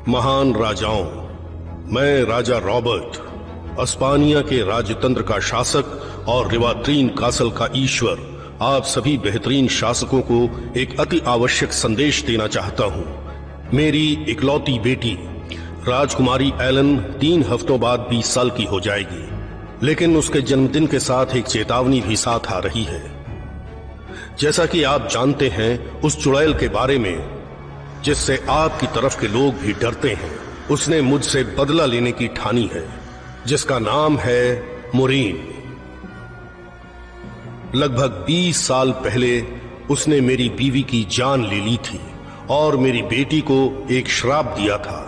महान राजाओं, मैं राजा रॉबर्ट, अस्पानिया के राजतंत्र का शासक और रिवात्रीन कासल का ईश्वर, आप सभी बेहतरीन शासकों को एक अति आवश्यक संदेश देना चाहता हूं। मेरी इकलौती बेटी राजकुमारी एलन 3 हफ्तों बाद 20 साल की हो जाएगी, लेकिन उसके जन्मदिन के साथ एक चेतावनी भी साथ आ रही है। जैसा कि आप जानते हैं उस चुड़ैल के बारे में जिससे आपकी तरफ के लोग भी डरते हैं, उसने मुझसे बदला लेने की ठानी है, जिसका नाम है मुरीन। लगभग 20 साल पहले उसने मेरी बीवी की जान ले ली थी और मेरी बेटी को एक श्राप दिया था।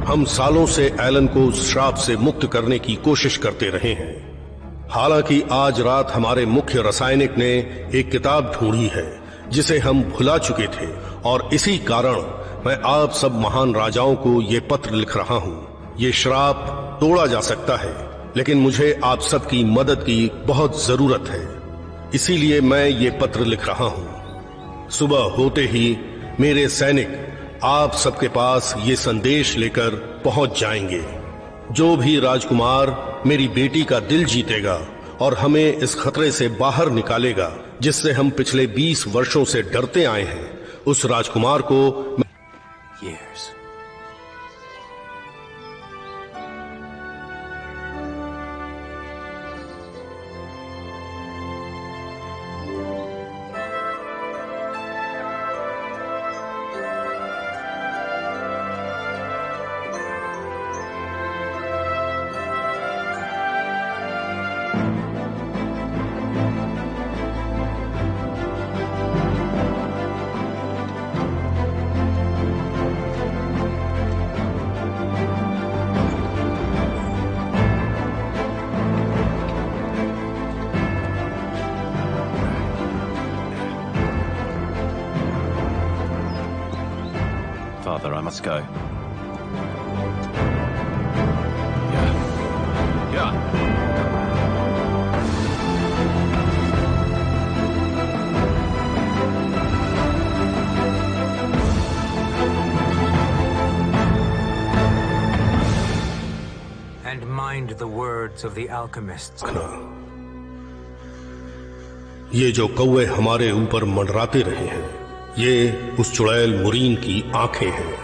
हम सालों से एलन को उस श्राप से मुक्त करने की कोशिश करते रहे हैं। हालांकि आज रात हमारे मुख्य रासायनिक ने एक किताब ढूंढी है जिसे हम भुला चुके थे, और इसी कारण मैं आप सब महान राजाओं को ये पत्र लिख रहा हूं। ये श्राप तोड़ा जा सकता है, लेकिन मुझे आप सबकी मदद की बहुत जरूरत है, इसीलिए मैं ये पत्र लिख रहा हूं। सुबह होते ही मेरे सैनिक आप सबके पास ये संदेश लेकर पहुंच जाएंगे। जो भी राजकुमार मेरी बेटी का दिल जीतेगा और हमें इस खतरे से बाहर निकालेगा जिससे हम पिछले 20 वर्षों से डरते आए हैं, उस राजकुमार को Years. Father, I must go. Yeah. And mind the words of the alchemists. ये जो कौवे हमारे ऊपर मंडराते रहे हैं, ये उस चुड़ैल मुरीन की आंखें हैं।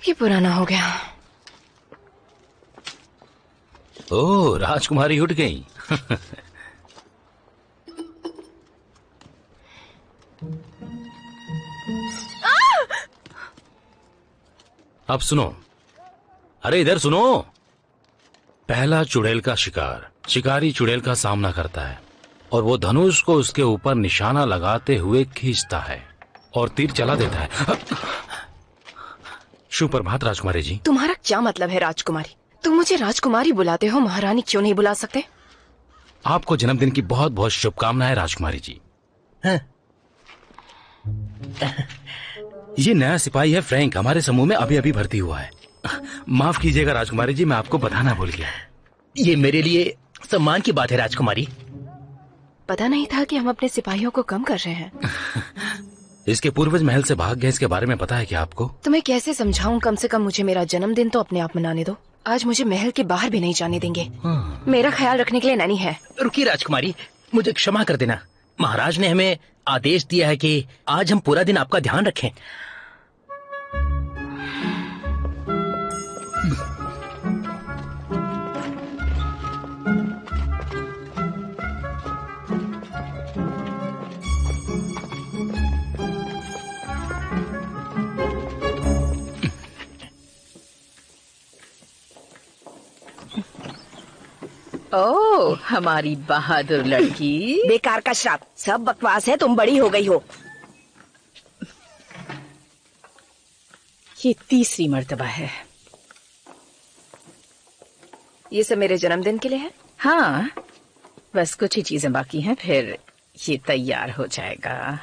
ये पुराना हो गया। ओह, राजकुमारी उठ गई। अब सुनो, अरे इधर सुनो। पहला चुड़ैल का शिकार, शिकारी चुड़ैल का सामना करता है और वो धनुष को उसके ऊपर निशाना लगाते हुए खींचता है और तीर चला देता है। शुभ प्रभात राजकुमारी जी। तुम्हारा क्या मतलब है राजकुमारी? तुम मुझे राजकुमारी बुलाते हो, महारानी क्यों नहीं बुला सकते? आपको जन्मदिन की बहुत बहुत शुभकामनाएं राजकुमारी जी। ये नया सिपाही है फ्रैंक, हमारे समूह में अभी अभी भर्ती हुआ है। माफ कीजिएगा राजकुमारी जी, मैं आपको बताना भूल गया। ये मेरे लिए सम्मान की बात है राजकुमारी। पता नहीं था कि हम अपने सिपाहियों को कम कर रहे हैं। इसके पूर्वज महल से भाग गए, इसके बारे में पता है क्या आपको? तुम्हें कैसे समझाऊं? कम से कम मुझे मेरा जन्मदिन तो अपने आप मनाने दो। आज मुझे महल के बाहर भी नहीं जाने देंगे। मेरा ख्याल रखने के लिए नैनी है। रुकिए राजकुमारी, मुझे क्षमा कर देना। महाराज ने हमें आदेश दिया है कि आज हम पूरा दिन आपका ध्यान रखें। ओह, हमारी बहादुर लड़की। बेकार का श्राप, सब बकवास है। तुम बड़ी हो गई हो। ये तीसरी मर्तबा है। ये सब मेरे जन्मदिन के लिए है? हाँ, बस कुछ ही चीजें बाकी हैं, फिर ये तैयार हो जाएगा।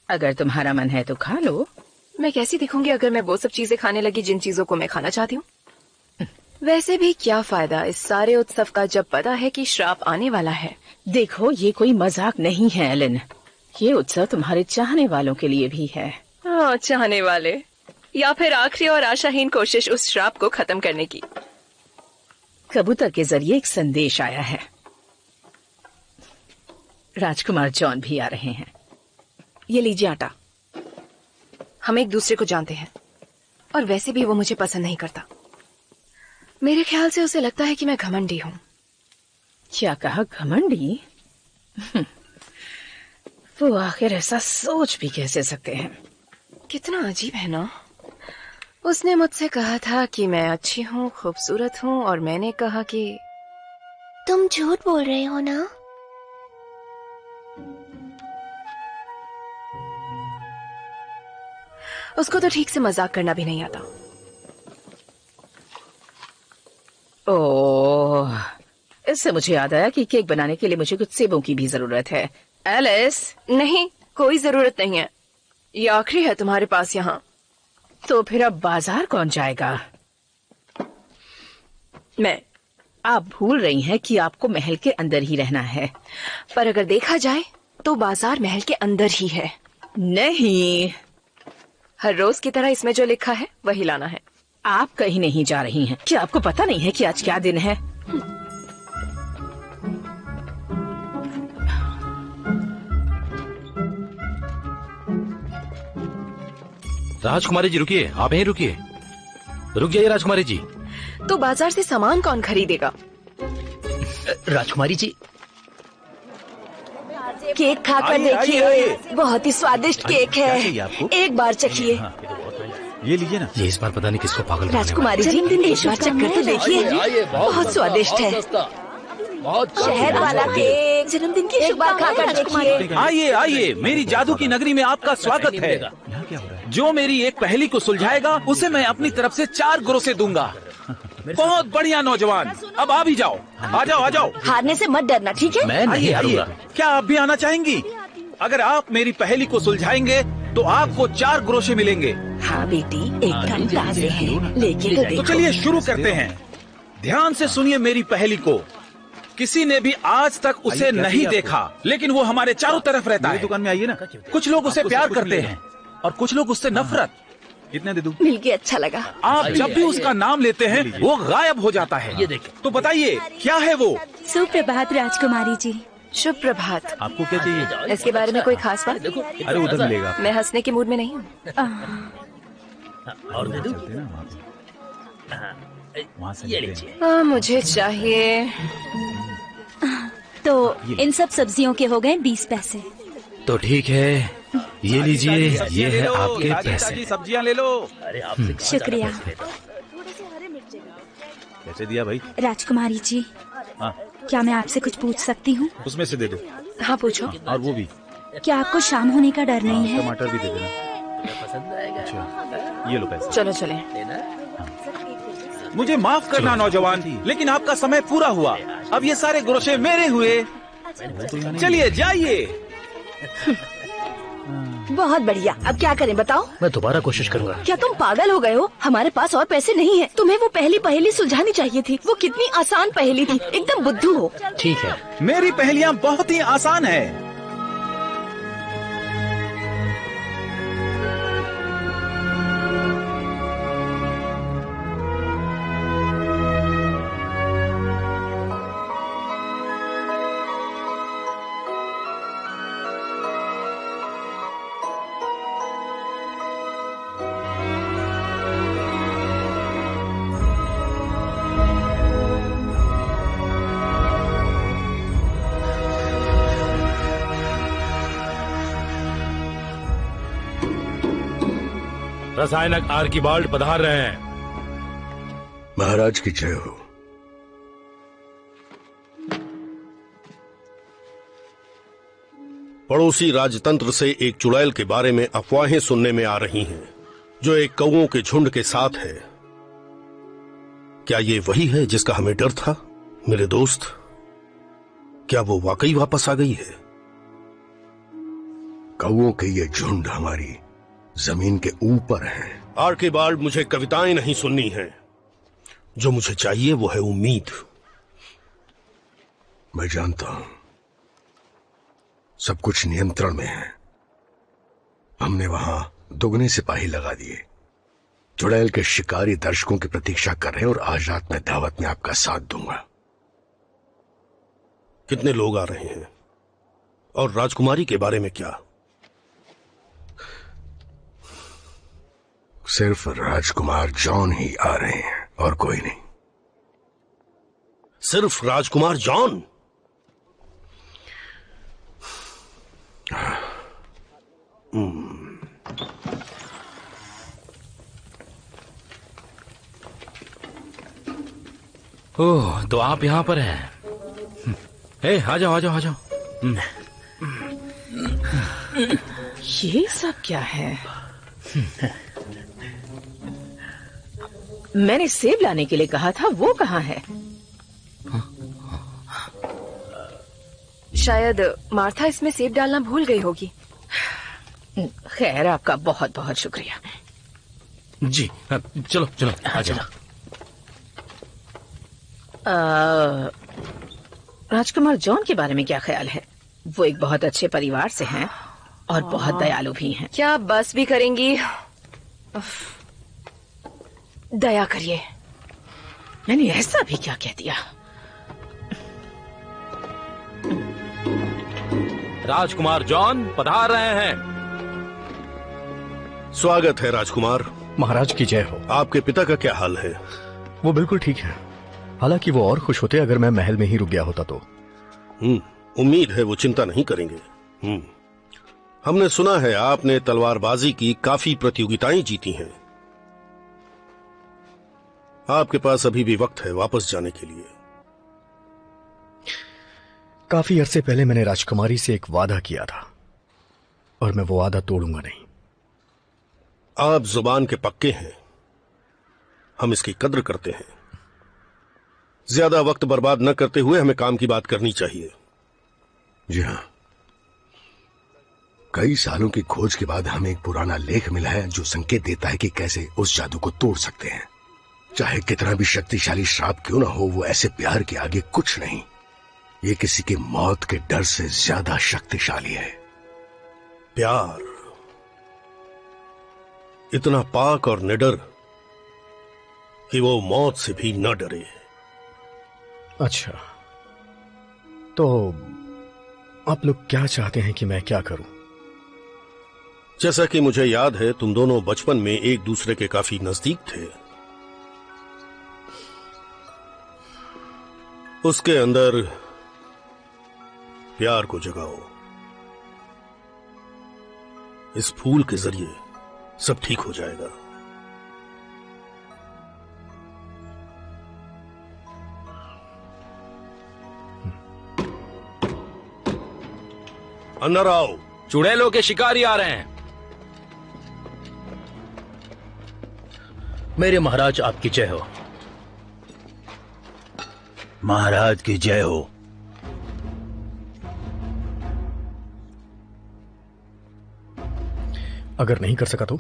अगर तुम्हारा मन है तो खा लो। मैं कैसी दिखूंगी अगर मैं वो सब चीजें खाने लगी जिन चीजों को मैं खाना चाहती हूँ? वैसे भी क्या फायदा इस सारे उत्सव का जब पता है कि श्राप आने वाला है। देखो, ये कोई मजाक नहीं है एलन। ये उत्सव तुम्हारे चाहने वालों के लिए भी है। हाँ, चाहने वाले, या फिर आखिरी और आशाहीन कोशिश उस श्राप को खत्म करने की। कबूतर के जरिए एक संदेश आया है। राजकुमार जॉन भी आ रहे हैं। ये लीजिए आटा। हम एक दूसरे को जानते हैं और वैसे भी वो मुझे पसंद नहीं करता। मेरे ख्याल से उसे लगता है कि मैं घमंडी हूँ। क्या कहा? घमंडी? वो आखिर ऐसा सोच भी कैसे सकते हैं? कितना अजीब है ना। उसने मुझसे कहा था कि मैं अच्छी हूँ, खूबसूरत हूँ, और मैंने कहा कि तुम झूठ बोल रहे हो ना? उसको तो ठीक से मजाक करना भी नहीं आता। ओह, इससे मुझे याद आया कि केक बनाने के लिए मुझे कुछ सेबों की भी जरूरत है। एलिस? नहीं, कोई जरूरत नहीं है। ये आखिरी है तुम्हारे पास यहाँ। तो फिर अब बाजार कौन जाएगा? मैं। आप भूल रही हैं कि आपको महल के अंदर ही रहना है। पर अगर देखा जाए तो बाजार महल के अंदर ही है। नहीं, हर रोज की तरह इसमें जो लिखा है वही लाना है। आप कहीं नहीं जा रही हैं। क्या आपको पता नहीं है कि आज क्या दिन है? राजकुमारी जी रुकिए, आप यहीं रुकिए। रुक जाइए राजकुमारी जी। तो बाजार से सामान कौन खरीदेगा? राजकुमारी जी, केक खाकर देखिए, बहुत ही स्वादिष्ट केक है। एक बार चखिए। ये लीजिए ना। ये इस बार पता नहीं किसको पागल बनाने राजकुमारी जी, एक बार चख कर तो देखिए, बहुत स्वादिष्ट है। शहद वाला केक, जन्मदिन की एक बार खाकर देखिए। आइए आइए, मेरी जादू की नगरी में आपका स्वागत है। जो मेरी एक पहेली को सुलझाएगा उसे मैं अपनी तरफ से 4 ग्रोसे दूंगा। बहुत बढ़िया नौजवान, अब आ भी जाओ। आ जाओ आ जाओ। हारने से मत डरना, ठीक है? मैं नहीं हारूंगा। क्या आप भी आना चाहेंगी? अगर आप मेरी पहेली को सुलझाएंगे तो आपको 4 ग्रोसे मिलेंगे। हाँ बेटी, एकदम ताजे हैं, लेके तो देखो। तो चलिए शुरू करते हैं। ध्यान से सुनिए मेरी पहेली को। किसी ने भी आज तक उसे नहीं देखा, लेकिन वो हमारे चारों तरफ रहता है। दुकान में आइए ना। कुछ लोग उसे प्यार करते हैं और कुछ लोग उससे नफरत। इतने दे दूं? मिलके अच्छा लगा। आप जब भी उसका नाम लेते हैं वो गायब हो जाता है। ये देखिए। तो बताइए क्या है वो? सुप्रभात राजकुमारी जी। शुभ प्रभात। आपको क्या चाहिए? इसके बारे में कोई खास बात? अरे उधर मिलेगा। मैं हंसने के मूड में नहीं हूँ। और दे दूं? ये लीजिए। मुझे चाहिए। तो इन सब सब्जियों के हो गए 20 पैसे। तो ठीक है, ये लीजिए, ये है आपके पैसे। सब्जियां ले लो। अरे आपसे शुक्रिया। कैसे दिया भाई? राजकुमारी जी, हाँ। क्या मैं आपसे कुछ पूछ सकती हूँ? उसमें से दे दो। हाँ पूछो। और वो भी। क्या आपको शाम होने का डर नहीं है? टमाटर भी दे देना। पसंद आएगा। अच्छा, ये लो पैसे। चलो चले। मुझे माफ करना नौजवान, लेकिन आपका समय पूरा हुआ। अब ये सारे ग्रोसे मेरे हुए। चलिए जाइए। बहुत बढ़िया। अब क्या करें बताओ? मैं दोबारा कोशिश करूंगा। क्या तुम पागल हो गए हो? हमारे पास और पैसे नहीं है। तुम्हें वो पहली पहेली सुलझानी चाहिए थी। वो कितनी आसान पहेली थी, एकदम बुद्धू हो। ठीक है, मेरी पहेलियां बहुत ही आसान है। रसायनक आर्किबाल्ड पधार रहे हैं। महाराज की जय हो। पड़ोसी राजतंत्र से एक चुड़ैल के बारे में अफवाहें सुनने में आ रही हैं, जो एक कौओं के झुंड के साथ है। क्या ये वही है जिसका हमें डर था, मेरे दोस्त? क्या वो वाकई वापस आ गई है? कौओं के ये झुंड हमारी जमीन के ऊपर है। आर्किबाल्ड, मुझे कविताएं नहीं सुननी है। जो मुझे चाहिए वो है उम्मीद। मैं जानता हूं सब कुछ नियंत्रण में है। हमने वहां दुगने सिपाही लगा दिए। चुड़ैल के शिकारी दर्शकों की प्रतीक्षा कर रहे हैं और आज रात मैं दावत में आपका साथ दूंगा। कितने लोग आ रहे हैं? और राजकुमारी के बारे में क्या? सिर्फ राजकुमार जॉन ही आ रहे हैं और कोई नहीं। सिर्फ राजकुमार जॉन? ओह, तो आप यहां पर हैं। ए, आ जाओ आ जाओ आ जाओ। ये सब क्या है? मैंने सेब लाने के लिए कहा था, वो कहाँ है? शायद मार्था इसमें सेब डालना भूल गई होगी। खैर, आपका बहुत बहुत शुक्रिया। जी, चलो चलो आ जाओ। राजकुमार जॉन के बारे में क्या ख्याल है? वो एक बहुत अच्छे परिवार से हैं और बहुत दयालु भी हैं। क्या बस भी करेंगी? दया करिए। मैंने ऐसा भी क्या कह दिया? राजकुमार जॉन पधार रहे हैं। स्वागत है राजकुमार। महाराज की जय हो। आपके पिता का क्या हाल है? वो बिल्कुल ठीक है। हालांकि वो और खुश होते अगर मैं महल में ही रुक गया होता तो। उम्मीद है वो चिंता नहीं करेंगे। हमने सुना है आपने तलवारबाजी की काफी प्रतियोगिताएं जीती हैं। आपके पास अभी भी वक्त है वापस जाने के लिए। काफी अरसे पहले मैंने राजकुमारी से एक वादा किया था और मैं वो वादा तोड़ूंगा नहीं। आप जुबान के पक्के हैं, हम इसकी कद्र करते हैं। ज्यादा वक्त बर्बाद न करते हुए हमें काम की बात करनी चाहिए। जी हाँ, कई सालों की खोज के बाद हमें एक पुराना लेख मिला है जो संकेत देता है कि कैसे उस जादू को तोड़ सकते हैं। चाहे कितना भी शक्तिशाली श्राप क्यों ना हो, वो ऐसे प्यार के आगे कुछ नहीं। ये किसी की मौत के डर से ज्यादा शक्तिशाली है। प्यार इतना पाक और निडर कि वो मौत से भी न डरे। अच्छा, तो आप लोग क्या चाहते हैं कि मैं क्या करूं? जैसा कि मुझे याद है, तुम दोनों बचपन में एक दूसरे के काफी नजदीक थे। उसके अंदर प्यार को जगाओ। इस फूल के जरिए सब ठीक हो जाएगा। अंदर आओ। चुड़ैलों के शिकारी आ रहे हैं। मेरे महाराज आपकी जय हो। महाराज की जय हो। अगर नहीं कर सका तो?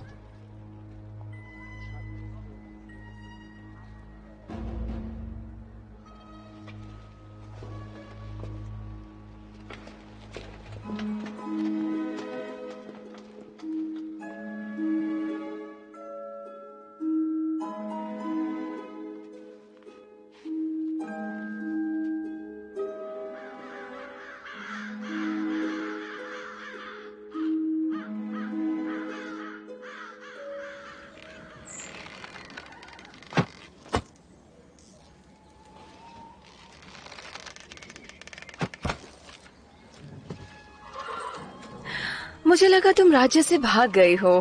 मुझे लगा तुम राज्य से भाग गई हो।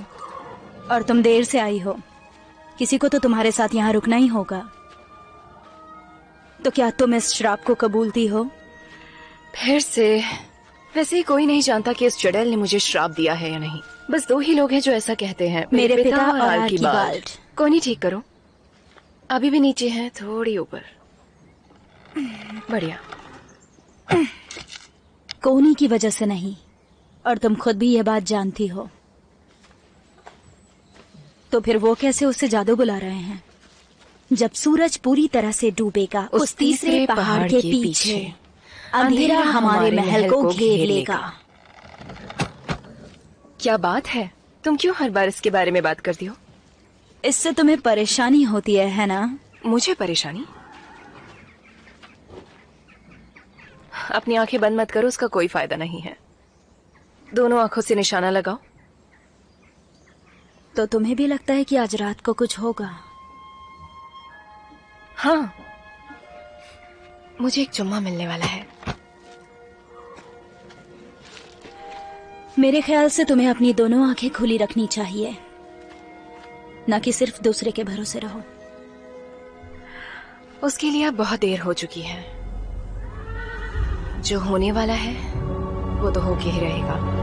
और तुम देर से आई हो। किसी को तो तुम्हारे साथ यहाँ रुकना ही होगा। तो क्या तुम इस श्राप को कबूलती हो? फिर से वैसे ही कोई नहीं जानता कि इस चुड़ैल ने मुझे श्राप दिया है या नहीं। बस 2 ही लोग हैं जो ऐसा कहते हैं, मेरे पिता और आर्कीबाल्ड। कोई नहीं, ठीक करो। अभी भी नीचे हैं, थोड़ी ऊपर। बढ़िया। कोनी की वजह से नहीं, और तुम खुद भी यह बात जानती हो। तो फिर वो कैसे उससे जादू बुला रहे हैं? जब सूरज पूरी तरह से डूबेगा उस तीसरे पहाड़ के पीछे अंधेरा हमारे महल को घेर लेगा। क्या बात है? तुम क्यों हर बार इसके बारे में बात करती हो? इससे तुम्हें परेशानी होती है ना? मुझे परेशानी? अपनी आंखें बंद मत करो, उसका कोई फायदा नहीं है। दोनों आंखों से निशाना लगाओ। तो तुम्हें भी लगता है कि आज रात को कुछ होगा? हाँ, मुझे एक चुम्मा मिलने वाला है। मेरे ख्याल से तुम्हें अपनी दोनों आंखें खुली रखनी चाहिए, न कि सिर्फ दूसरे के भरोसे रहो। उसके लिए अब बहुत देर हो चुकी है। जो होने वाला है वो तो होके ही रहेगा।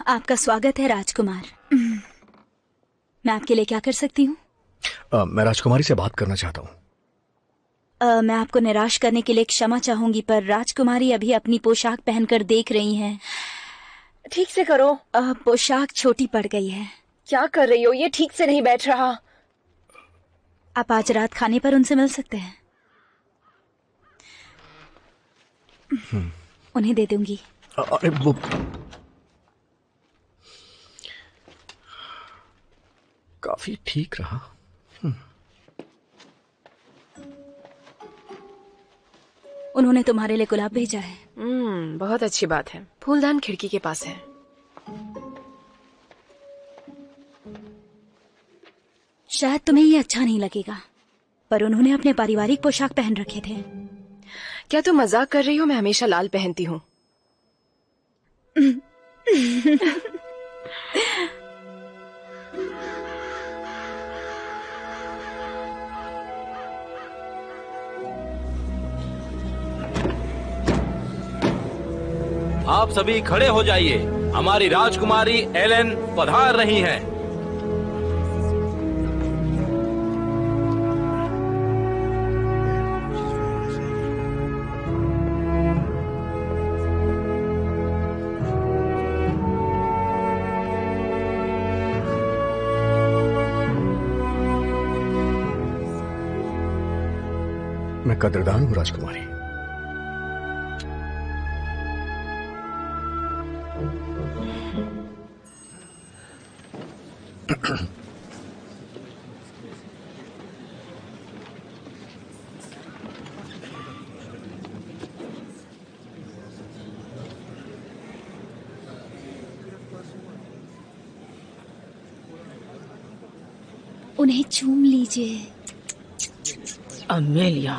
आपका स्वागत है राजकुमार। मैं आपके लिए क्या कर सकती हूँ? मैं राजकुमारी से बात करना चाहता हूँ। मैं आपको निराश करने के लिए क्षमा चाहूंगी, पर राजकुमारी अभी अपनी पोशाक पहनकर देख रही हैं। ठीक से करो। पोशाक छोटी पड़ गई है। क्या कर रही हो? ये ठीक से नहीं बैठ रहा। आप आज रात खाने पर उनसे मिल सकते हैं। उन्हें दे दूंगी। अरे वो काफी ठीक रहा। उन्होंने तुम्हारे लिए गुलाब भेजा है। बहुत अच्छी बात है। फूलदान खिड़की के पास है। शायद तुम्हें ये अच्छा नहीं लगेगा, पर उन्होंने अपने पारिवारिक पोशाक पहन रखे थे। क्या तुम मजाक कर रही हो? मैं हमेशा लाल पहनती हूँ। आप सभी खड़े हो जाइए। हमारी राजकुमारी एलेन पधार रही हैं। मैं कदरदान हूँ राजकुमारी। उन्हें चूम लीजिए। अमेलिया,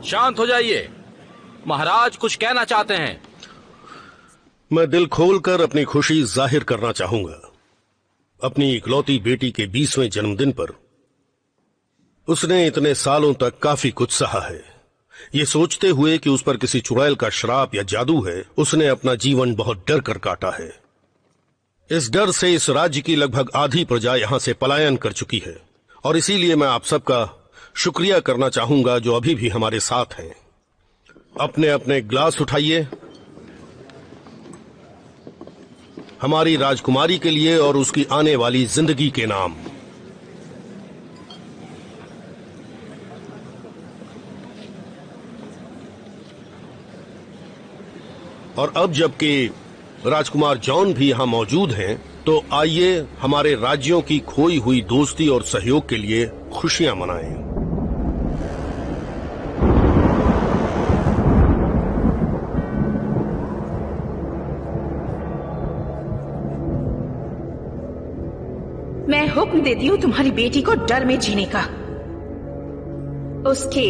शांत हो जाइए। महाराज कुछ कहना चाहते हैं। मैं दिल खोलकर अपनी खुशी जाहिर करना चाहूंगा। अपनी इकलौती बेटी के 20वें जन्मदिन पर उसने इतने सालों तक काफी कुछ सहा है। ये सोचते हुए कि उस पर किसी चुड़ैल का श्राप या जादू है, उसने अपना जीवन बहुत डर कर काटा है। इस डर से इस राज्य की लगभग आधी प्रजा यहां से पलायन कर चुकी है, और इसीलिए मैं आप सबका शुक्रिया करना चाहूंगा जो अभी भी हमारे साथ हैं। अपने अपने ग्लास उठाइए हमारी राजकुमारी के लिए और उसकी आने वाली जिंदगी के नाम। और अब जबकि राजकुमार जॉन भी यहां मौजूद हैं, तो आइए हमारे राज्यों की खोई हुई दोस्ती और सहयोग के लिए खुशियां मनाएं। मैं हुक्म देती हूँ तुम्हारी बेटी को डर में जीने का। उसके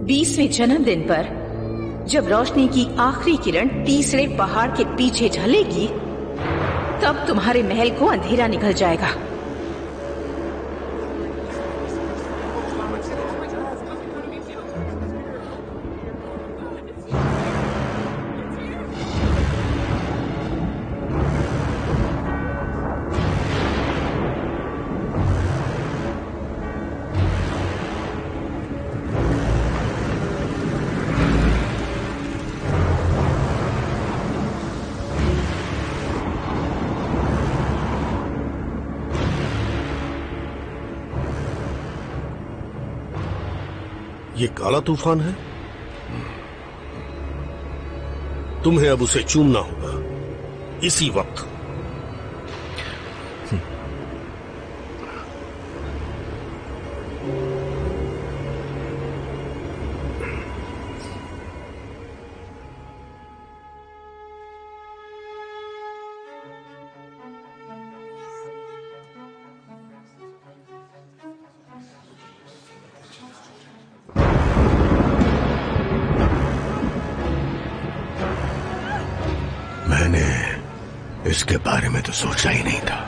20वें जन्मदिन पर जब रोशनी की आखिरी किरण तीसरे पहाड़ के पीछे ढलेगी, तब तुम्हारे महल को अंधेरा निकल जाएगा। ये काला तूफान है। तुम्हें अब उसे चूमना होगा इसी वक्त। मैंने इसके बारे में तो सोचा ही नहीं था।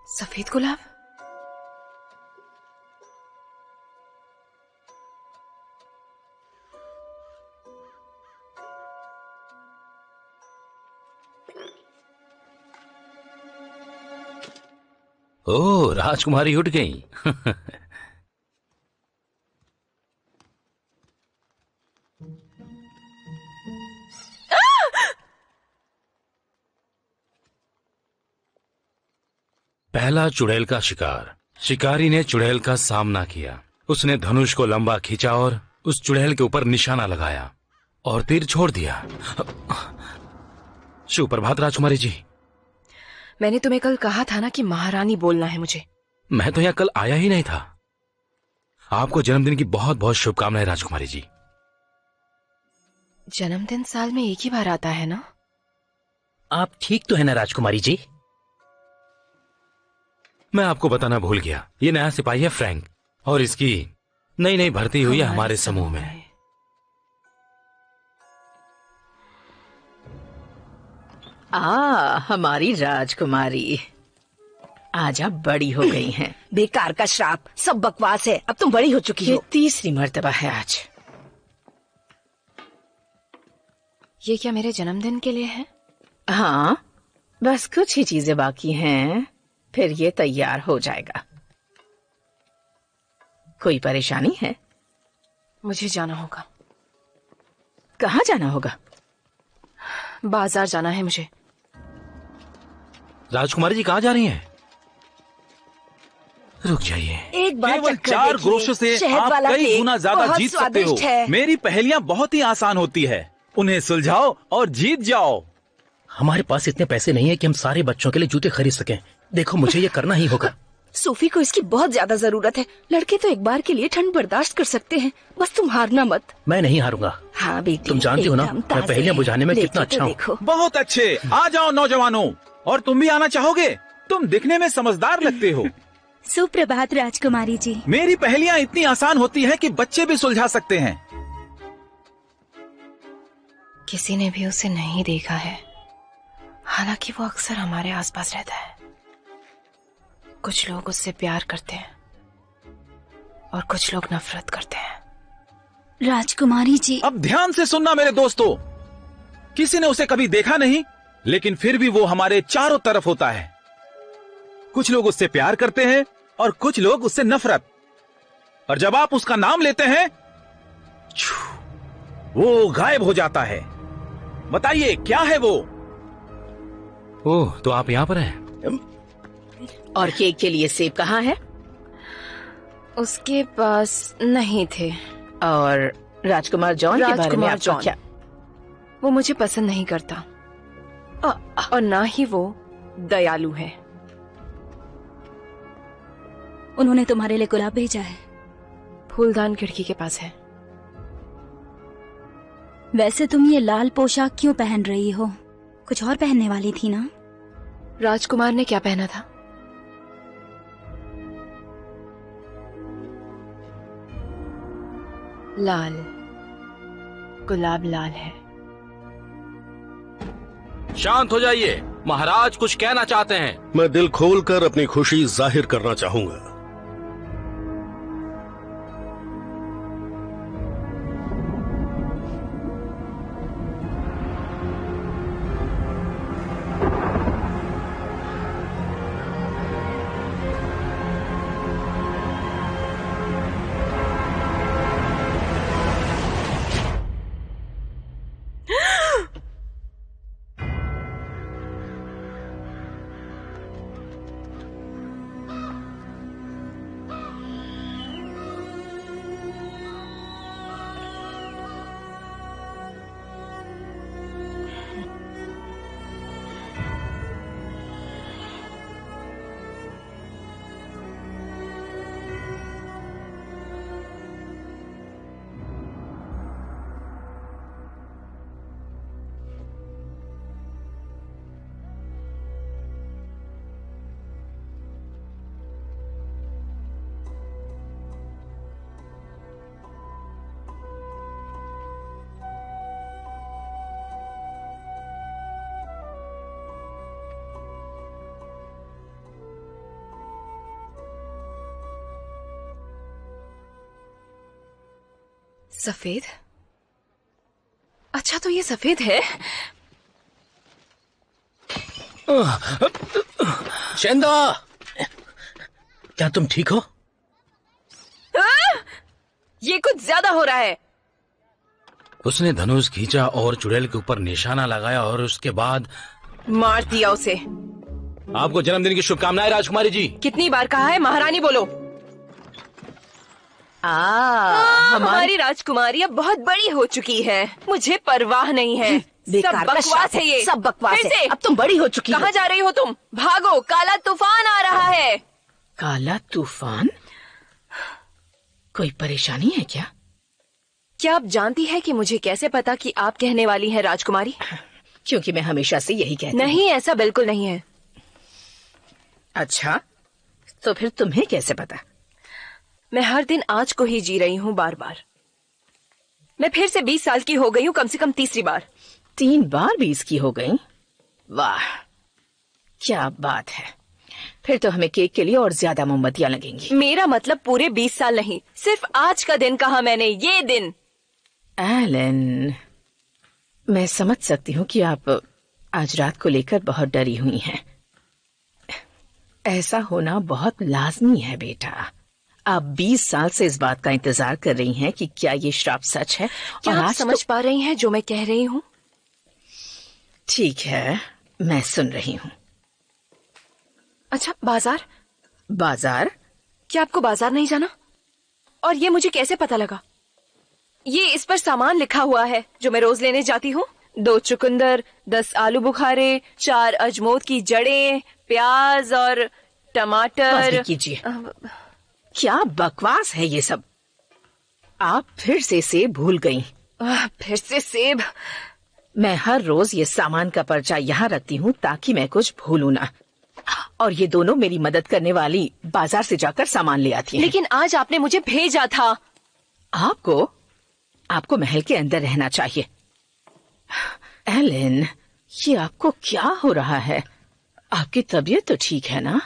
सफेद गुलाब? ओह, राजकुमारी उठ गई। पहला चुड़ैल का शिकार। शिकारी ने चुड़ैल का सामना किया। उसने धनुष को लंबा खींचा और उस चुड़ैल के ऊपर निशाना लगाया और तीर छोड़ दिया। सुप्रभात राजकुमारी जी। मैंने तुम्हें कल कहा था ना कि महारानी बोलना है मुझे। मैं तो यहाँ कल आया ही नहीं था। आपको जन्मदिन की बहुत बहुत शुभकामनाएं राजकुमारी जी। जन्मदिन साल में एक ही बार आता है ना? आप ठीक तो है ना राजकुमारी जी? मैं आपको बताना भूल गया, ये नया सिपाही है फ्रैंक, और इसकी नई नई भर्ती हुई है हमारे समूह में। हमारी राजकुमारी, आज आप बड़ी हो गई हैं। बेकार का श्राप, सब बकवास है। अब तुम बड़ी हो चुकी हो। तीसरी मर्तबा है आज। ये क्या मेरे जन्मदिन के लिए है? हाँ, बस कुछ ही चीजें बाकी हैं, फिर ये तैयार हो जाएगा। कोई परेशानी है? मुझे जाना होगा। कहाँ जाना होगा? बाजार जाना है मुझे। राजकुमारी जी कहाँ जा रही हैं? रुक जाइए। एक बार केवल 4 ग्रोशों से आप कई गुना ज्यादा जीत सकते हो। मेरी पहेलियां बहुत ही आसान होती है, उन्हें सुलझाओ और जीत जाओ। हमारे पास इतने पैसे नहीं है कि हम सारे बच्चों के लिए जूते खरीद सकें। देखो, मुझे ये करना ही होगा। सोफी को इसकी बहुत ज्यादा जरूरत है। लड़के तो एक बार के लिए ठंड बर्दाश्त कर सकते हैं, बस तुम हारना मत। मैं नहीं हारूंगा। हाँ बेटी, तुम जानती हो ना मैं पहेलियां बुझाने में कितना अच्छा हूँ। बहुत अच्छे, आ जाओ नौजवानों। और तुम भी आना चाहोगे? तुम दिखने में समझदार लगते हो। सुप्रभात राजकुमारी जी। मेरी पहेलियां इतनी आसान होती है कि बच्चे भी सुलझा सकते हैं। किसी ने भी उसे नहीं देखा है, हालांकि वो अक्सर हमारे आसपास रहता है। कुछ लोग उससे प्यार करते हैं और कुछ लोग नफरत करते हैं। राजकुमारी जी, अब ध्यान से सुनना मेरे दोस्तों। किसी ने उसे कभी देखा नहीं, लेकिन फिर भी वो हमारे चारों तरफ होता है। कुछ लोग उससे प्यार करते हैं और कुछ लोग उससे नफरत। और जब आप उसका नाम लेते हैं, वो गायब हो जाता है। बताइए क्या है वो? ओह, तो आप यहाँ पर हैं। और केक के लिए सेब कहाँ है? उसके पास नहीं थे। और राजकुमार जॉन के बारे में आपका क्या? वो मुझे पसंद नहीं करता और ना ही वो दयालु है। उन्होंने तुम्हारे लिए गुलाब भेजा है। फूलदान खिड़की के पास है। वैसे तुम ये लाल पोशाक क्यों पहन रही हो? कुछ और पहनने वाली थी ना? राजकुमार ने क्या पहना था? लाल। गुलाब लाल है। शांत हो जाइए, महाराज कुछ कहना चाहते हैं। मैं दिल खोलकर अपनी खुशी जाहिर करना चाहूंगा। सफेद? अच्छा, तो ये सफेद है। शेंदा, क्या तुम ठीक हो? ये कुछ ज्यादा हो रहा है। उसने धनुष खींचा और चुड़ैल के ऊपर निशाना लगाया और उसके बाद मार दिया उसे। आपको जन्मदिन की शुभकामनाएं राजकुमारी जी। कितनी बार कहा है महारानी बोलो। हमारी राजकुमारी अब बहुत बड़ी हो चुकी है, मुझे परवाह नहीं है। बेकार सब बकवास है ये, सब बकवास फिर है। से। अब तुम बड़ी हो चुकी हो। कहाँ जा रही हो तुम? भागो, काला तूफान आ रहा है। काला तूफान? कोई परेशानी है क्या? क्या आप जानती है कि मुझे कैसे पता कि आप कहने वाली हैं राजकुमारी? क्योंकि मैं हमेशा से यही कहती हूँ। नहीं, ऐसा बिल्कुल नहीं है। अच्छा, तो फिर तुम्हें कैसे पता? मैं हर दिन आज को ही जी रही हूँ, बार बार। मैं फिर से 20 साल की हो गई हूँ, कम से कम तीसरी बार। 3 बार 20 की हो गई? वाह, क्या बात है। फिर तो हमें केक के लिए और ज्यादा मोमबत्तियां लगेंगी। मेरा मतलब पूरे 20 साल नहीं, सिर्फ आज का दिन कहा मैंने, ये दिन। एलन, मैं समझ सकती हूँ कि आप आज रात को लेकर बहुत डरी हुई हैं। ऐसा होना बहुत लाजमी है बेटा। आप 20 साल से इस बात का इंतजार कर रही हैं कि क्या ये श्राप सच है। क्या और आप आज समझ पा रही हैं जो मैं कह रही हूँ? ठीक है, मैं सुन रही हूँ। अच्छा, बाजार? बाजार? क्या आपको बाजार नहीं जाना? और ये मुझे कैसे पता लगा? ये इस पर सामान लिखा हुआ है जो मैं रोज लेने जाती हूँ। 2 चुकंदर, 10 आलू बुखारे, 4 अजमोद की जड़ें, प्याज और टमाटर। कीजिए, क्या बकवास है ये सब? आप फिर से सेब भूल गई। फिर से सेब? मैं हर रोज ये सामान का पर्चा यहाँ रखती हूँ ताकि मैं कुछ भूलूं ना। और ये दोनों मेरी मदद करने वाली बाजार से जाकर सामान ले आती हैं। लेकिन आज आपने मुझे भेजा था। आपको महल के अंदर रहना चाहिए। एलन, ये आपको क्या हो रहा है? आपकी तबीयत तो ठीक है ना?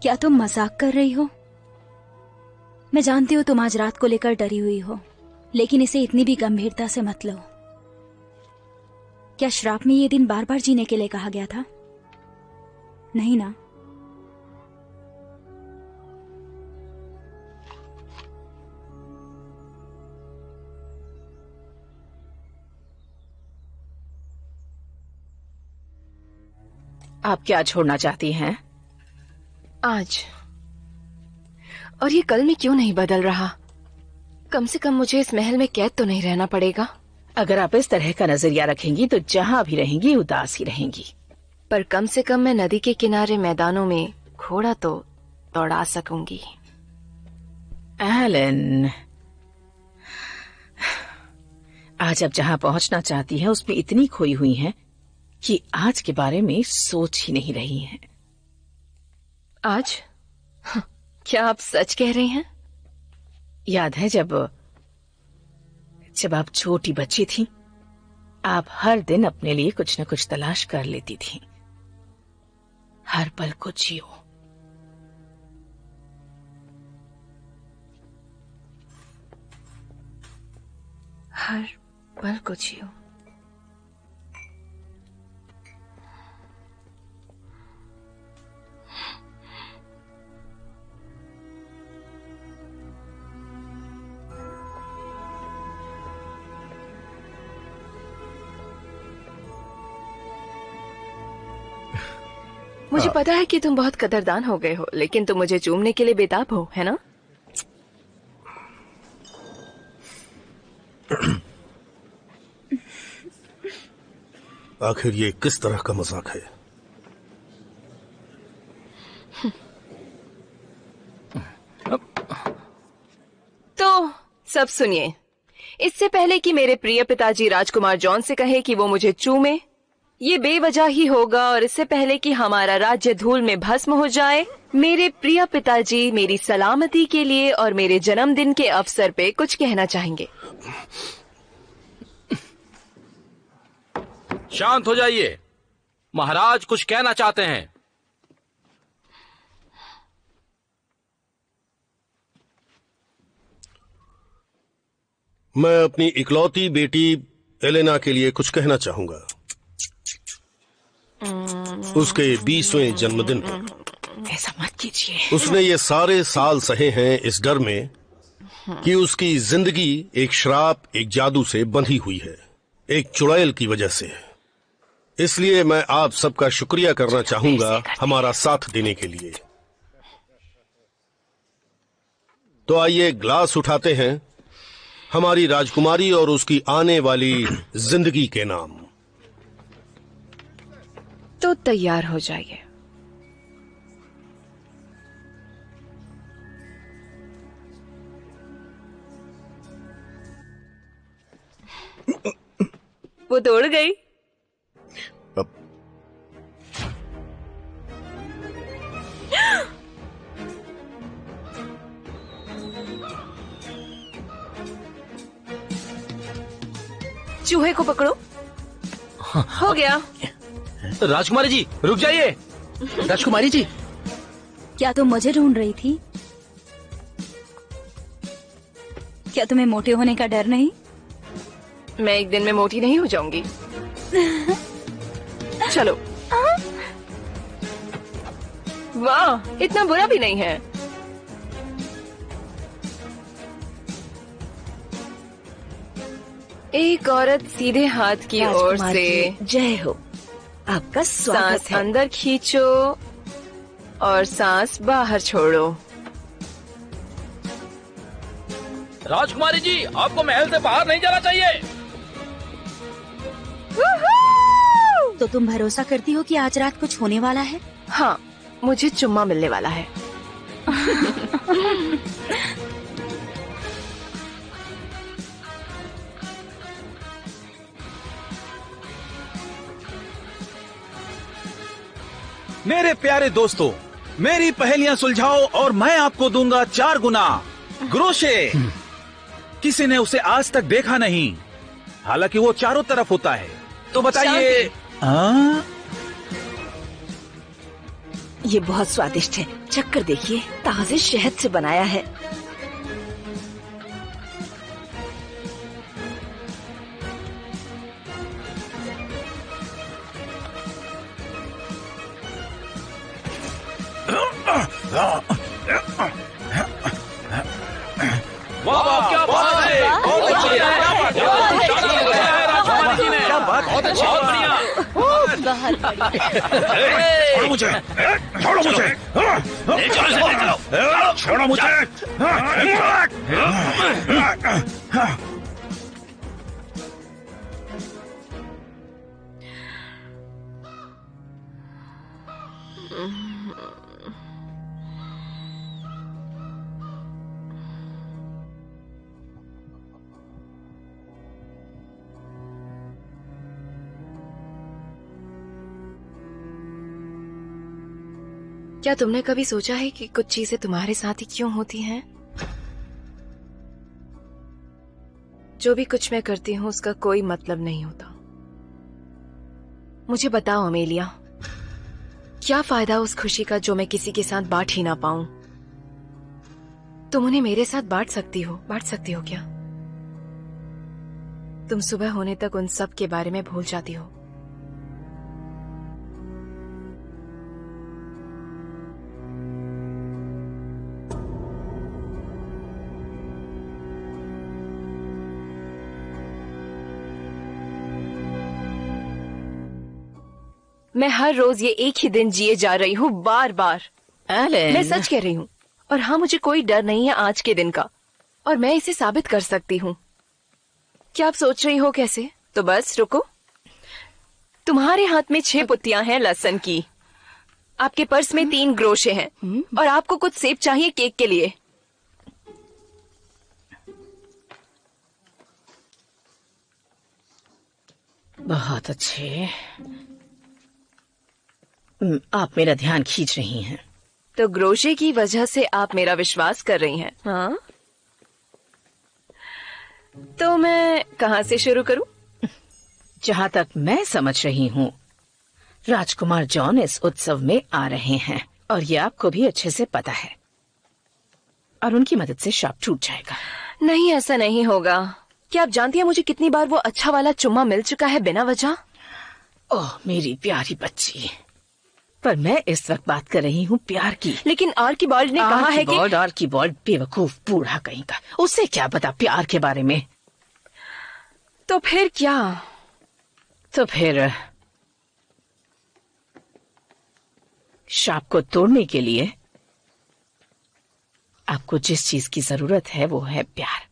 क्या तुम मजाक कर रही हो? मैं जानती हूँ तुम आज रात को लेकर डरी हुई हो, लेकिन इसे इतनी भी गंभीरता से मत लो। क्या श्राप में ये दिन बार बार जीने के लिए कहा गया था? नहीं ना? आप क्या छोड़ना चाहती हैं? आज। और ये कल में क्यों नहीं बदल रहा? कम से कम मुझे इस महल में कैद तो नहीं रहना पड़ेगा। अगर आप इस तरह का नजरिया रखेंगी तो जहाँ भी रहेंगी उदास ही रहेंगी। पर कम से कम मैं नदी के किनारे मैदानों में घोड़ा तो दौड़ा सकूंगी। एलन, आज आप जहाँ पहुँचना चाहती हैं उसमें इतनी खोई हुई हैं कि आज के बारे में सोच ही नहीं रही हैं। आज? क्या आप सच कह रही हैं? याद है जब आप छोटी बच्ची थी, आप हर दिन अपने लिए कुछ न कुछ तलाश कर लेती थी। हर पल को जियो। हर पल को जियो। मुझे पता है कि तुम बहुत कदरदान हो गए हो, लेकिन तुम मुझे चूमने के लिए बेताब हो, है ना? आखिर ये किस तरह का मजाक है? तो सब सुनिए। इससे पहले कि मेरे प्रिय पिताजी राजकुमार जॉन से कहे कि वो मुझे चूमे, ये बेवजह ही होगा। और इससे पहले कि हमारा राज्य धूल में भस्म हो जाए, मेरे प्रिय पिताजी मेरी सलामती के लिए और मेरे जन्मदिन के अवसर पे कुछ कहना चाहेंगे। शांत हो जाइए, महाराज कुछ कहना चाहते हैं। मैं अपनी इकलौती बेटी एलेना के लिए कुछ कहना चाहूंगा। उसके 20वें जन्मदिन पर। ऐसा मत कीजिए। उसने ये सारे साल सहे हैं इस डर में कि उसकी जिंदगी एक श्राप, एक जादू से बंधी हुई है, एक चुड़ैल की वजह से। इसलिए मैं आप सबका शुक्रिया करना चाहूंगा हमारा साथ देने के लिए। तो आइए ग्लास उठाते हैं हमारी राजकुमारी और उसकी आने वाली जिंदगी के नाम। तो तैयार हो जाइए। वो दौड़ गई। चूहे को पकड़ो। हो गया। राजकुमारी जी रुक जाइए। राजकुमारी जी, क्या तुम मुझे ढूंढ रही थी? क्या तुम्हें मोटे होने का डर नहीं? मैं एक दिन में मोटी नहीं हो जाऊंगी। चलो। वाह, इतना बुरा भी नहीं है। एक औरत सीधे हाथ की ओर से। जय हो, आपका स्वागत सांस है। अंदर खींचो और सांस बाहर छोड़ो। राजकुमारी जी, आपको महल से बाहर नहीं जाना चाहिए। तो तुम भरोसा करती हो कि आज रात कुछ होने वाला है? हाँ, मुझे चुम्मा मिलने वाला है। मेरे प्यारे दोस्तों, मेरी पहेलियां सुलझाओ और मैं आपको दूंगा 4 गुना ग्रोशे। किसी ने उसे आज तक देखा नहीं, हालांकि वो चारों तरफ होता है। तो बताइए। ये बहुत स्वादिष्ट है, चक्कर देखिए, ताजे शहद से बनाया है। वाह, क्या बात है। बहुत बढ़िया। बहुत अच्छा, बहुत बढ़िया। छोड़ो मुझे, छोड़ो मुझे, छोड़ो मुझे। क्या तुमने कभी सोचा है कि कुछ चीजें तुम्हारे साथ ही क्यों होती हैं? जो भी कुछ मैं करती हूँ उसका कोई मतलब नहीं होता। मुझे बताओ अमेलिया, क्या फायदा उस खुशी का जो मैं किसी के साथ बांट ही ना पाऊं? तुम उन्हें मेरे साथ बांट सकती हो क्या? तुम सुबह होने तक उन सब के बारे में भूल जाती हो। मैं हर रोज ये एक ही दिन जिए जा रही हूँ, बार बार। मैं सच कह रही हूँ। और हाँ, मुझे कोई डर नहीं है आज के दिन का, और मैं इसे साबित कर सकती हूँ। क्या आप सोच रही हो कैसे? तो बस रुको। तुम्हारे हाथ में 6 पुत्तियां हैं लहसुन की, आपके पर्स में 3 ग्रोशे हैं, और आपको कुछ सेब चाहिए केक के लिए। बहुत अच्छे, आप मेरा ध्यान खींच रही हैं। तो ग्रोशे की वजह से आप मेरा विश्वास कर रही हैं, हाँ? तो मैं कहाँ से शुरू करूं? जहाँ तक मैं समझ रही हूँ, राजकुमार जॉन इस उत्सव में आ रहे हैं, और ये आपको भी अच्छे से पता है, और उनकी मदद से श्राप टूट जाएगा। नहीं, ऐसा नहीं होगा। क्या आप जानती हैं मुझे कितनी बार वो अच्छा वाला चुम्मा मिल चुका है बिना वजह? ओह मेरी प्यारी बच्ची, पर मैं इस वक्त बात कर रही हूँ प्यार की। लेकिन आर्कीबाल्ड ने कहा है कि आर्कीबाल्ड बेवकूफ बूढ़ा कहीं का, उसे क्या पता प्यार के बारे में। तो फिर क्या? तो फिर शाप को तोड़ने के लिए आपको जिस चीज की जरूरत है वो है प्यार।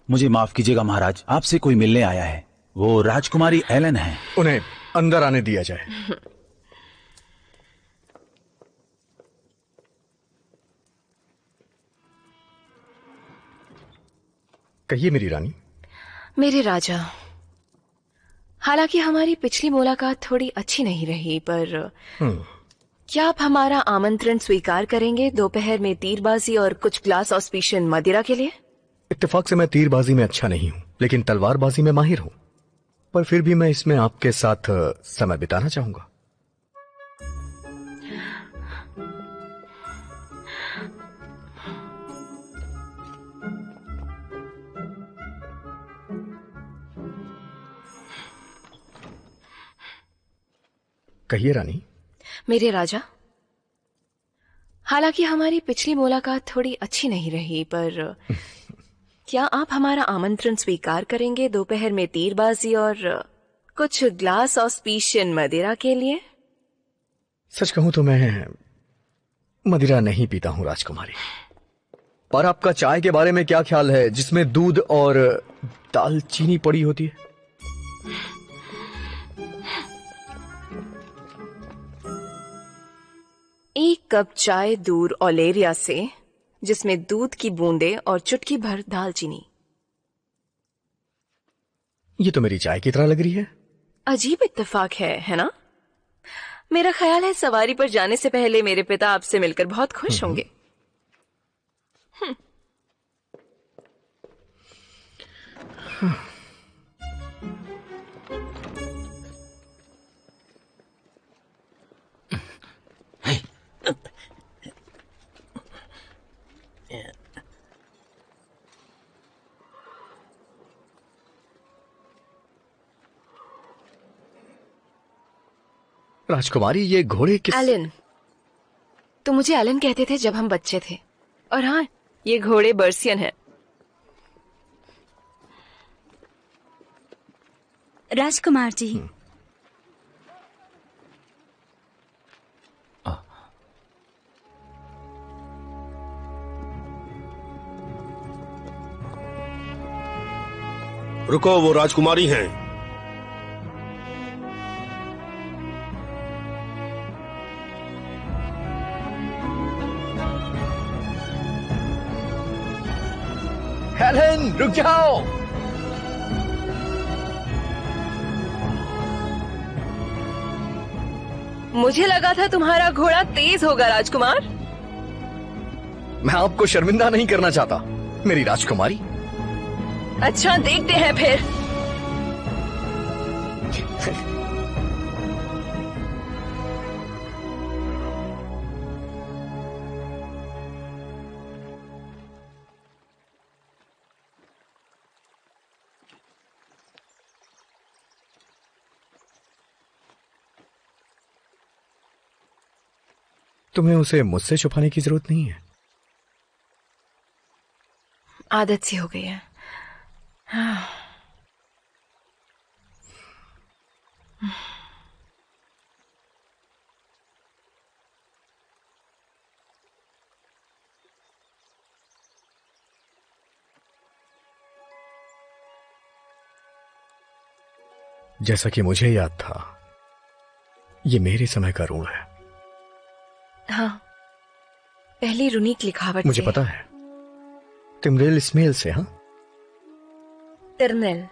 मुझे माफ कीजिएगा महाराज, आपसे कोई मिलने आया है। वो राजकुमारी एलन है। उन्हें अंदर आने दिया जाए। कहिए मेरी रानी। मेरे राजा, हालांकि हमारी पिछली मुलाकात थोड़ी अच्छी नहीं रही, पर क्या आप हमारा आमंत्रण स्वीकार करेंगे दोपहर में तीरबाजी और कुछ ग्लास ऑस्पिशियन मदिरा के लिए? इत्तेफाक से मैं तीरबाजी में अच्छा नहीं हूं, लेकिन तलवारबाजी में माहिर हूं। पर फिर भी मैं इसमें आपके साथ समय बिताना चाहूंगा। कहिए रानी। मेरे राजा, हालांकि हमारी पिछली मुलाकात थोड़ी अच्छी नहीं रही, पर क्या आप हमारा आमंत्रण स्वीकार करेंगे दोपहर में तीरबाजी और कुछ ग्लास ऑस्पिशियन मदिरा के लिए? सच कहूं तो मैं मदिरा नहीं पीता हूं राजकुमारी। पर आपका चाय के बारे में क्या ख्याल है, जिसमें दूध और दालचीनी पड़ी होती है? एक कप चाय दूर ओलेरिया से, जिसमें दूध की बूंदें और चुटकी भर दालचीनी। ये तो मेरी चाय की तरह लग रही है। अजीब इत्तेफाक है ना? मेरा ख्याल है सवारी पर जाने से पहले मेरे पिता आपसे मिलकर बहुत खुश होंगे। राजकुमारी, ये घोड़े किस... एलन, तो मुझे एलन कहते थे जब हम बच्चे थे। और हाँ, ये घोड़े बर्सियन हैं। राजकुमार जी, रुको, वो राजकुमारी हैं। हेलन, रुक जाओ। मुझे लगा था तुम्हारा घोड़ा तेज होगा राजकुमार। मैं आपको शर्मिंदा नहीं करना चाहता मेरी राजकुमारी। अच्छा, देखते हैं फिर। तुम्हें उसे मुझसे छुपाने की जरूरत नहीं है। आदत सी हो गई है। हाँ। जैसा कि मुझे याद था, ये मेरे समय का ऋण है। हाँ, पहली रुनीक लिखावट मुझे से। पता है, तिमरेल इस्माइल से? हाँ, तिरमिल,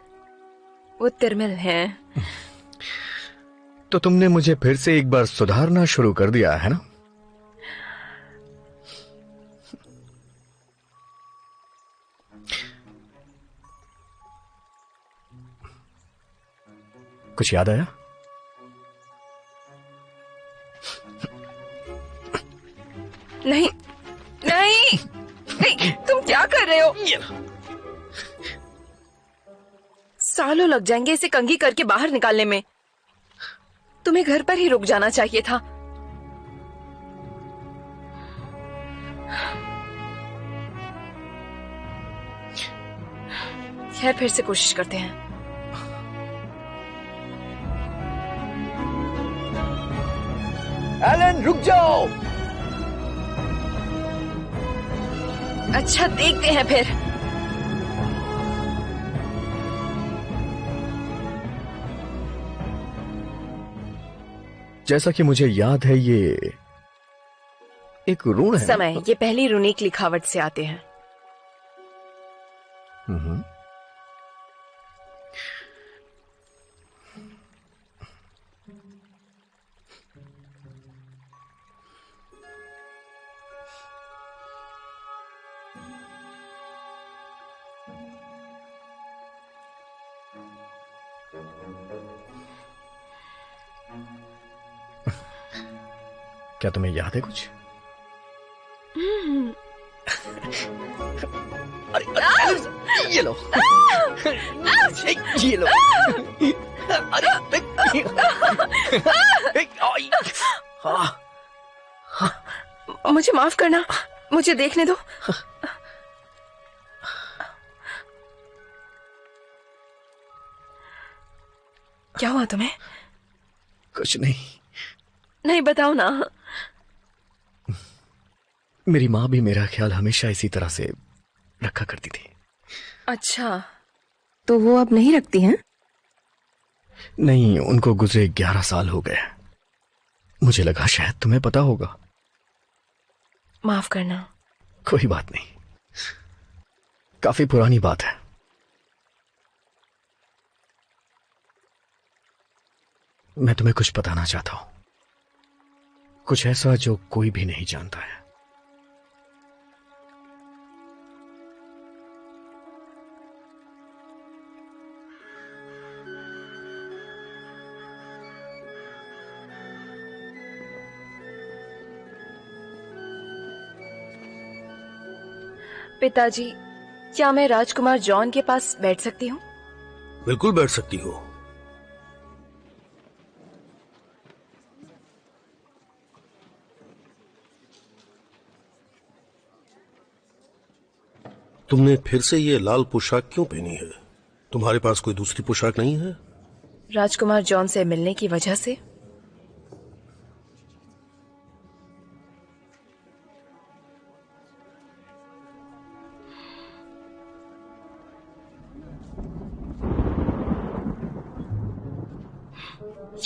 वो तिरमिल है। तो तुमने मुझे फिर से एक बार सुधारना शुरू कर दिया है ना? कुछ याद आया? नहीं नहीं नहीं, तुम क्या कर रहे हो? सालों लग जाएंगे इसे कंघी करके बाहर निकालने में। तुम्हें घर पर ही रुक जाना चाहिए था। खैर, फिर से कोशिश करते हैं। एलन, रुक जाओ। अच्छा, देखते हैं फिर। जैसा कि मुझे याद है, ये एक ऋण है। समय, ये पहली ऋणिक लिखावट से आते हैं। क्या तुम्हें याद है कुछ? अरे, ये लो। ये लो। मुझे माफ करना, मुझे देखने दो। क्या हुआ तुम्हें? कुछ नहीं। नहीं, बताओ ना। मेरी माँ भी मेरा ख्याल हमेशा इसी तरह से रखा करती थी। अच्छा, तो वो अब नहीं रखती हैं? नहीं, उनको गुजरे 11 साल हो गए। मुझे लगा शायद तुम्हें पता होगा। माफ करना। कोई बात नहीं, काफी पुरानी बात है। मैं तुम्हें कुछ बताना चाहता हूं, कुछ ऐसा जो कोई भी नहीं जानता है। पिताजी, क्या मैं राजकुमार जॉन के पास बैठ सकती हूँ? बिल्कुल बैठ सकती हो। तुमने फिर से ये लाल पोशाक क्यों पहनी है? तुम्हारे पास कोई दूसरी पोशाक नहीं है? राजकुमार जॉन से मिलने की वजह से।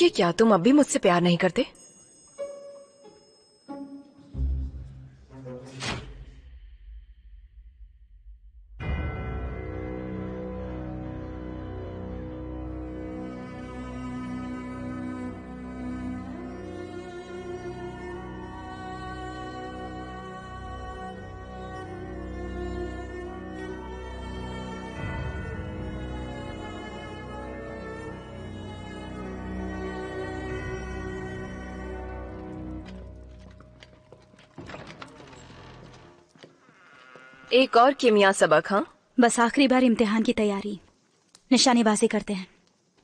ये क्या, तुम अब भी मुझसे प्यार नहीं करते? एक और कीमिया सबक। हाँ, बस आखिरी बार इम्तिहान की तैयारी, निशानेबाजी करते हैं।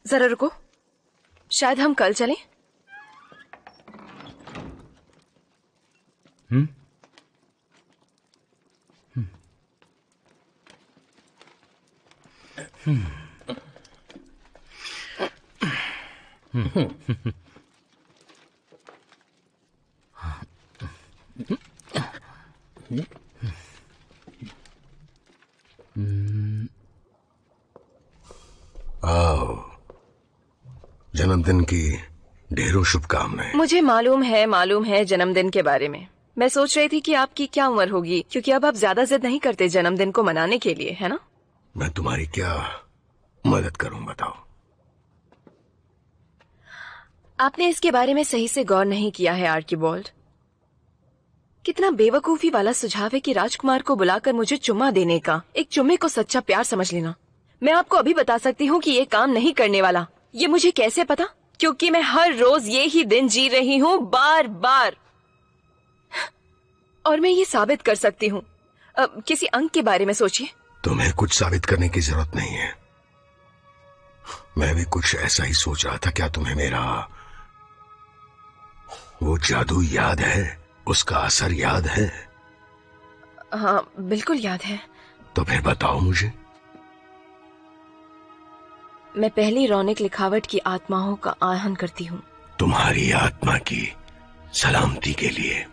जरा रुको, शायद हम कल चलें। आओ, जन्मदिन की ढेरों शुभकामनाएं। मुझे मालूम है जन्मदिन के बारे में। मैं सोच रही थी कि आपकी क्या उम्र होगी, क्योंकि अब आप ज्यादा जिद नहीं करते जन्मदिन को मनाने के लिए, है ना? मैं तुम्हारी क्या मदद करूं बताओ? आपने इसके बारे में सही से गौर नहीं किया है आर्कीबोल्ड। कितना बेवकूफी वाला सुझाव है कि राजकुमार को बुलाकर मुझे चुम्मा देने का। एक चुम्मे को सच्चा प्यार समझ लेना। मैं आपको अभी बता सकती हूँ कि ये काम नहीं करने वाला। ये मुझे कैसे पता? क्योंकि मैं हर रोज ये ही दिन जी रही हूँ, बार बार। और मैं ये साबित कर सकती हूँ। किसी अंक के बारे में सोचिए। तुम्हें कुछ साबित करने की जरूरत नहीं है। मैं भी कुछ ऐसा ही सोच रहा था। क्या तुम्हें मेरा वो जादू याद है? उसका असर याद है? हाँ, बिल्कुल याद है। तो फिर बताओ मुझे। मैं पहली रौनक लिखावट की आत्माओं का आह्वान करती हूँ। तुम्हारी आत्मा की सलामती के लिए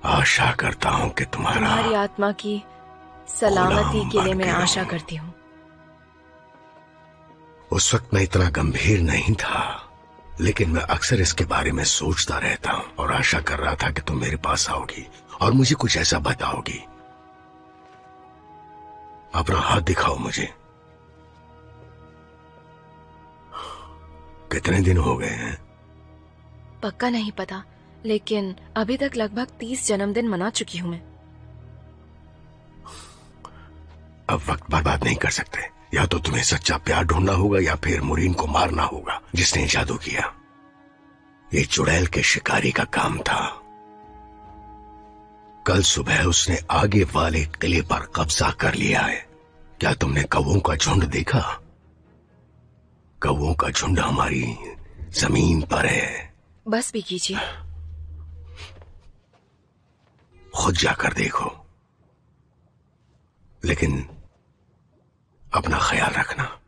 आशा करता हूँ कि तुम्हारी आत्मा की सलामती के लिए मैं आशा करती हूँ। उस वक्त मैं इतना गंभीर नहीं था, लेकिन मैं अक्सर इसके बारे में सोचता रहता हूँ और आशा कर रहा था कि तुम मेरे पास आओगी और मुझे कुछ ऐसा बताओगी। अपना हाथ दिखाओ मुझे। कितने दिन हो गए हैं? पक्का नहीं पता, लेकिन अभी तक लगभग 30 जन्मदिन मना चुकी हूँ मैं। अब वक्त बर्बाद नहीं कर सकते। या तो तुम्हें सच्चा प्यार ढूंढना होगा या फिर मुरीन को मारना होगा जिसने जादू किया। ये चुड़ैल के शिकारी का काम था। कल सुबह उसने आगे वाले किले पर कब्जा कर लिया है। क्या तुमने कौवों का झुंड देखा? कौवों का झुंड हमारी जमीन पर है। बस भी कीजिए। खुद जाकर देखो, लेकिन अपना ख्याल रखना।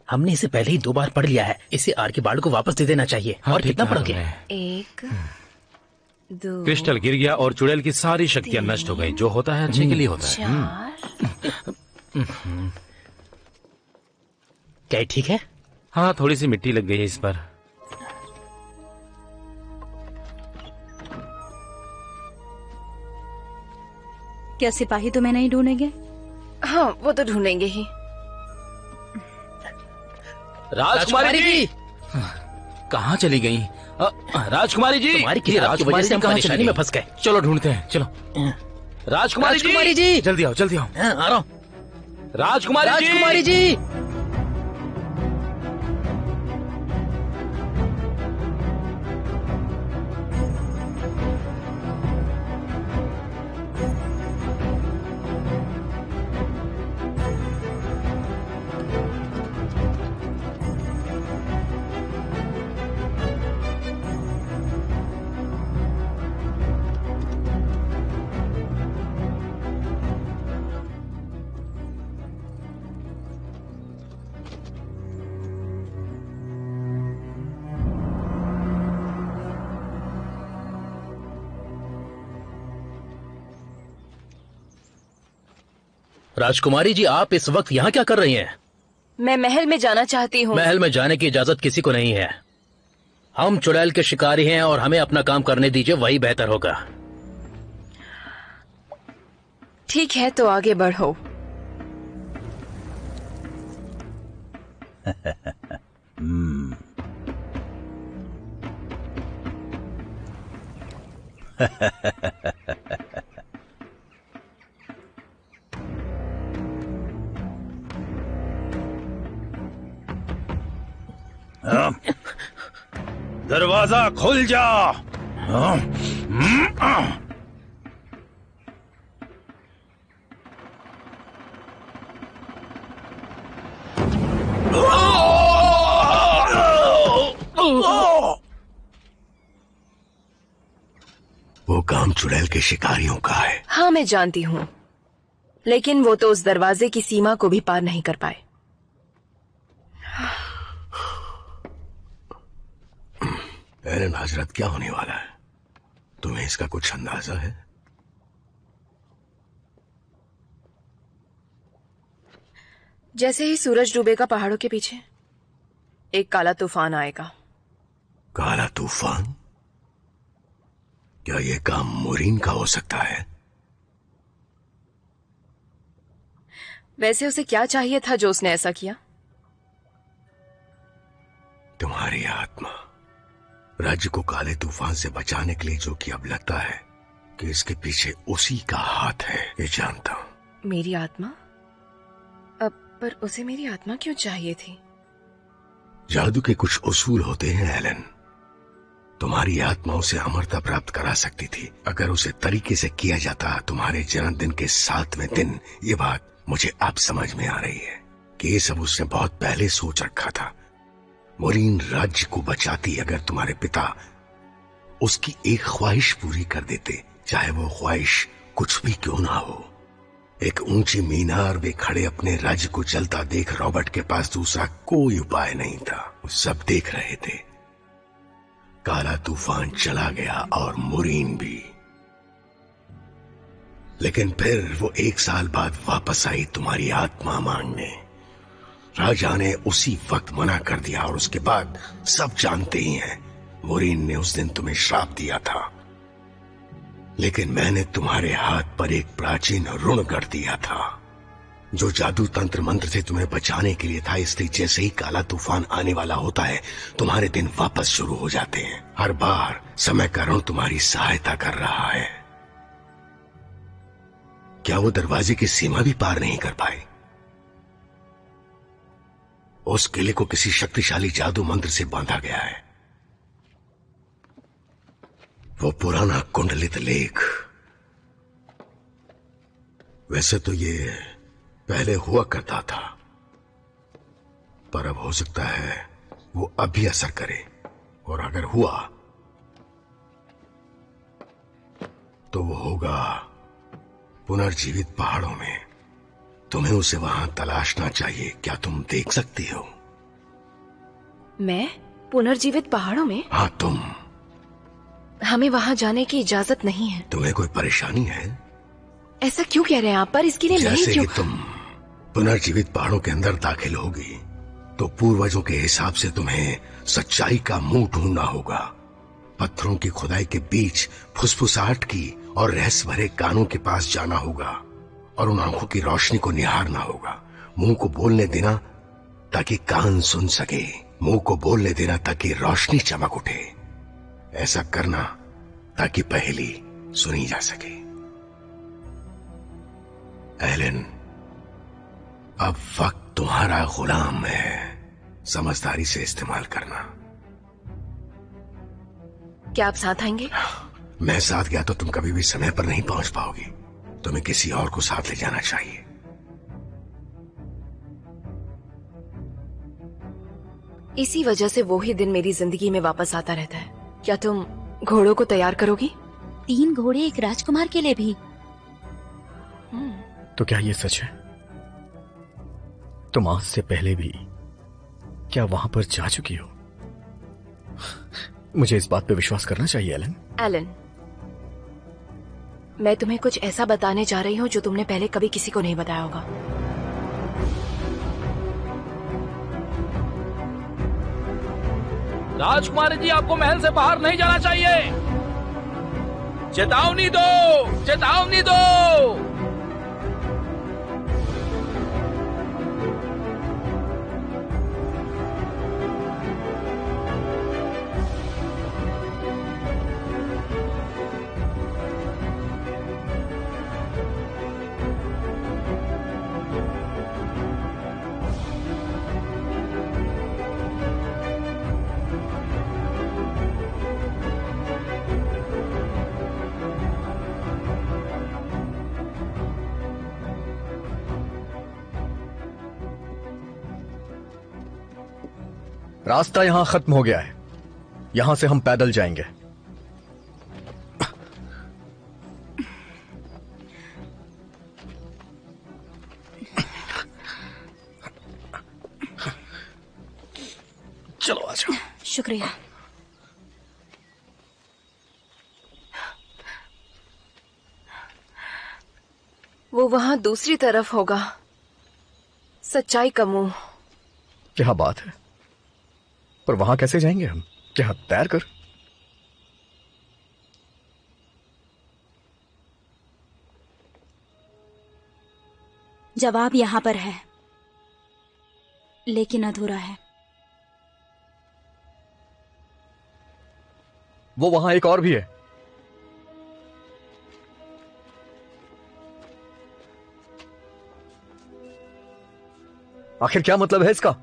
हमने इसे पहले ही 2 बार पढ़ लिया है। इसे आर्कीबाल्ड को वापस दे देना चाहिए। हाँ, और कितना पढ़ोगे? 1, 2, क्रिस्टल गिर गया और चुड़ैल की सारी शक्तियां नष्ट हो गई। जो होता है अच्छे के लिए होता है। 4। क्या ठीक है? हाँ, थोड़ी सी मिट्टी लग गई है इस पर। क्या सिपाही तुम्हें नहीं ढूंढेंगे? हाँ, वो तो ढूंढेंगे ही। राजकुमारी जी कहाँ चली गई? राजकुमारी जी, तुम्हारी किताब की वजह से हम परेशानी में फंस गए। चलो ढूंढते हैं, चलो। राजकुमारी जी, जल्दी आओ, जल्दी आओ। आ रहा हूँ। राजकुमारी जी। राजकुमारी जी, आप इस वक्त यहाँ क्या कर रही हैं? मैं महल में जाना चाहती हूँ। महल में जाने की इजाजत किसी को नहीं है। हम चुड़ैल के शिकारी हैं और हमें अपना काम करने दीजिए, वही बेहतर होगा। ठीक है, तो आगे बढ़ो। दरवाजा खुल जा। वो काम चुड़ैल के शिकारियों का है। हाँ, मैं जानती हूँ, लेकिन वो तो उस दरवाजे की सीमा को भी पार नहीं कर पाए। एरन हजरत, क्या होने वाला है? तुम्हें इसका कुछ अंदाजा है? जैसे ही सूरज डूबेगा पहाड़ों के पीछे, एक काला तूफान आएगा। काला तूफान? क्या यह काम मोरीन का हो सकता है? वैसे उसे क्या चाहिए था जो उसने ऐसा किया? तुम्हारी आत्मा। राज्य को काले तूफान से बचाने के लिए जो कि अब लगता है कि इसके पीछे उसी का हाथ है, ये जानता हूं। मेरी आत्मा? अब पर उसे मेरी आत्मा क्यों चाहिए थी? जादू के कुछ उसूल होते हैं एलन। तुम्हारी आत्मा उसे अमरता प्राप्त करा सकती थी अगर उसे तरीके से किया जाता तुम्हारे जन्मदिन के 7वें दिन। ये बात मुझे अब समझ में आ रही है कि ये सब उसने बहुत पहले सोच रखा था। मोरीन राज्य को बचाती अगर तुम्हारे पिता उसकी एक ख्वाहिश पूरी कर देते, चाहे वो ख्वाहिश कुछ भी क्यों ना हो। एक ऊंची मीनार में खड़े अपने राज्य को जलता देख रॉबर्ट के पास दूसरा कोई उपाय नहीं था। वो सब देख रहे थे। काला तूफान चला गया और मोरीन भी, लेकिन फिर वो 1 साल बाद वापस आई तुम्हारी आत्मा मांगने। राजा ने उसी वक्त मना कर दिया और उसके बाद सब जानते ही हैं, मोरीन ने उस दिन तुम्हें श्राप दिया था। लेकिन मैंने तुम्हारे हाथ पर एक प्राचीन ऋण गढ़ दिया था जो जादू तंत्र मंत्र से तुम्हें बचाने के लिए था। इसलिए जैसे ही काला तूफान आने वाला होता है तुम्हारे दिन वापस शुरू हो जाते हैं। हर बार समय का ऋण तुम्हारी सहायता कर रहा है। क्या वो दरवाजे की सीमा भी पार नहीं कर पाए? उस किले को किसी शक्तिशाली जादू मंत्र से बांधा गया है। वो पुराना कुंडलित लेख, वैसे तो ये पहले हुआ करता था, पर अब हो सकता है वो अब भी असर करे। और अगर हुआ तो वो होगा पुनर्जीवित पहाड़ों में। तुम्हें उसे वहां तलाशना चाहिए। क्या तुम देख सकती हो? मैं पुनर्जीवित पहाड़ों में? हाँ तुम। हमें वहां जाने की इजाजत नहीं है। तुम्हें कोई परेशानी है? ऐसा क्यों कह रहे हैं आप? पर इसके लिए नहीं जैसे क्यों? कि तुम पुनर्जीवित पहाड़ों के अंदर दाखिल होगी तो पूर्वजों के हिसाब से तुम्हें सच्चाई का मुंह ढूंढना होगा। पत्थरों की खुदाई के बीच फुसफुसाहट की और रहस्य भरे कानों के पास जाना होगा और उन आंखों की रोशनी को निहारना होगा। मुंह को बोलने देना ताकि कान सुन सके, मुंह को बोलने देना ताकि रोशनी चमक उठे। ऐसा करना ताकि पहेली सुनी जा सके। एलन, अब वक्त तुम्हारा गुलाम है। समझदारी से इस्तेमाल करना। क्या आप साथ आएंगे? मैं साथ गया तो तुम कभी भी समय पर नहीं पहुंच पाओगी। तुम्हें किसी और को साथ ले जाना चाहिए। इसी वजह से वो ही दिन मेरी जिंदगी में वापस आता रहता है। क्या तुम घोड़ों को तैयार करोगी? 3 घोड़े एक राजकुमार के लिए भी? तो क्या ये सच है? तुम आज से पहले भी क्या वहां पर जा चुकी हो? मुझे इस बात पे विश्वास करना चाहिए एलन। एलन, मैं तुम्हें कुछ ऐसा बताने जा रही हूँ जो तुमने पहले कभी किसी को नहीं बताया होगा। राजकुमारी जी, आपको महल से बाहर नहीं जाना चाहिए। चेतावनी दो, चेतावनी दो। रास्ता यहां खत्म हो गया है। यहां से हम पैदल जाएंगे। चलो आ जाओ। शुक्रिया। वो वहां दूसरी तरफ होगा। सच्चाई का मुंह। क्या बात है, पर वहां कैसे जाएंगे हम? क्या तैर कर? जवाब यहाँ पर है, लेकिन अधूरा है। वो वहां एक और भी है। आखिर क्या मतलब है इसका?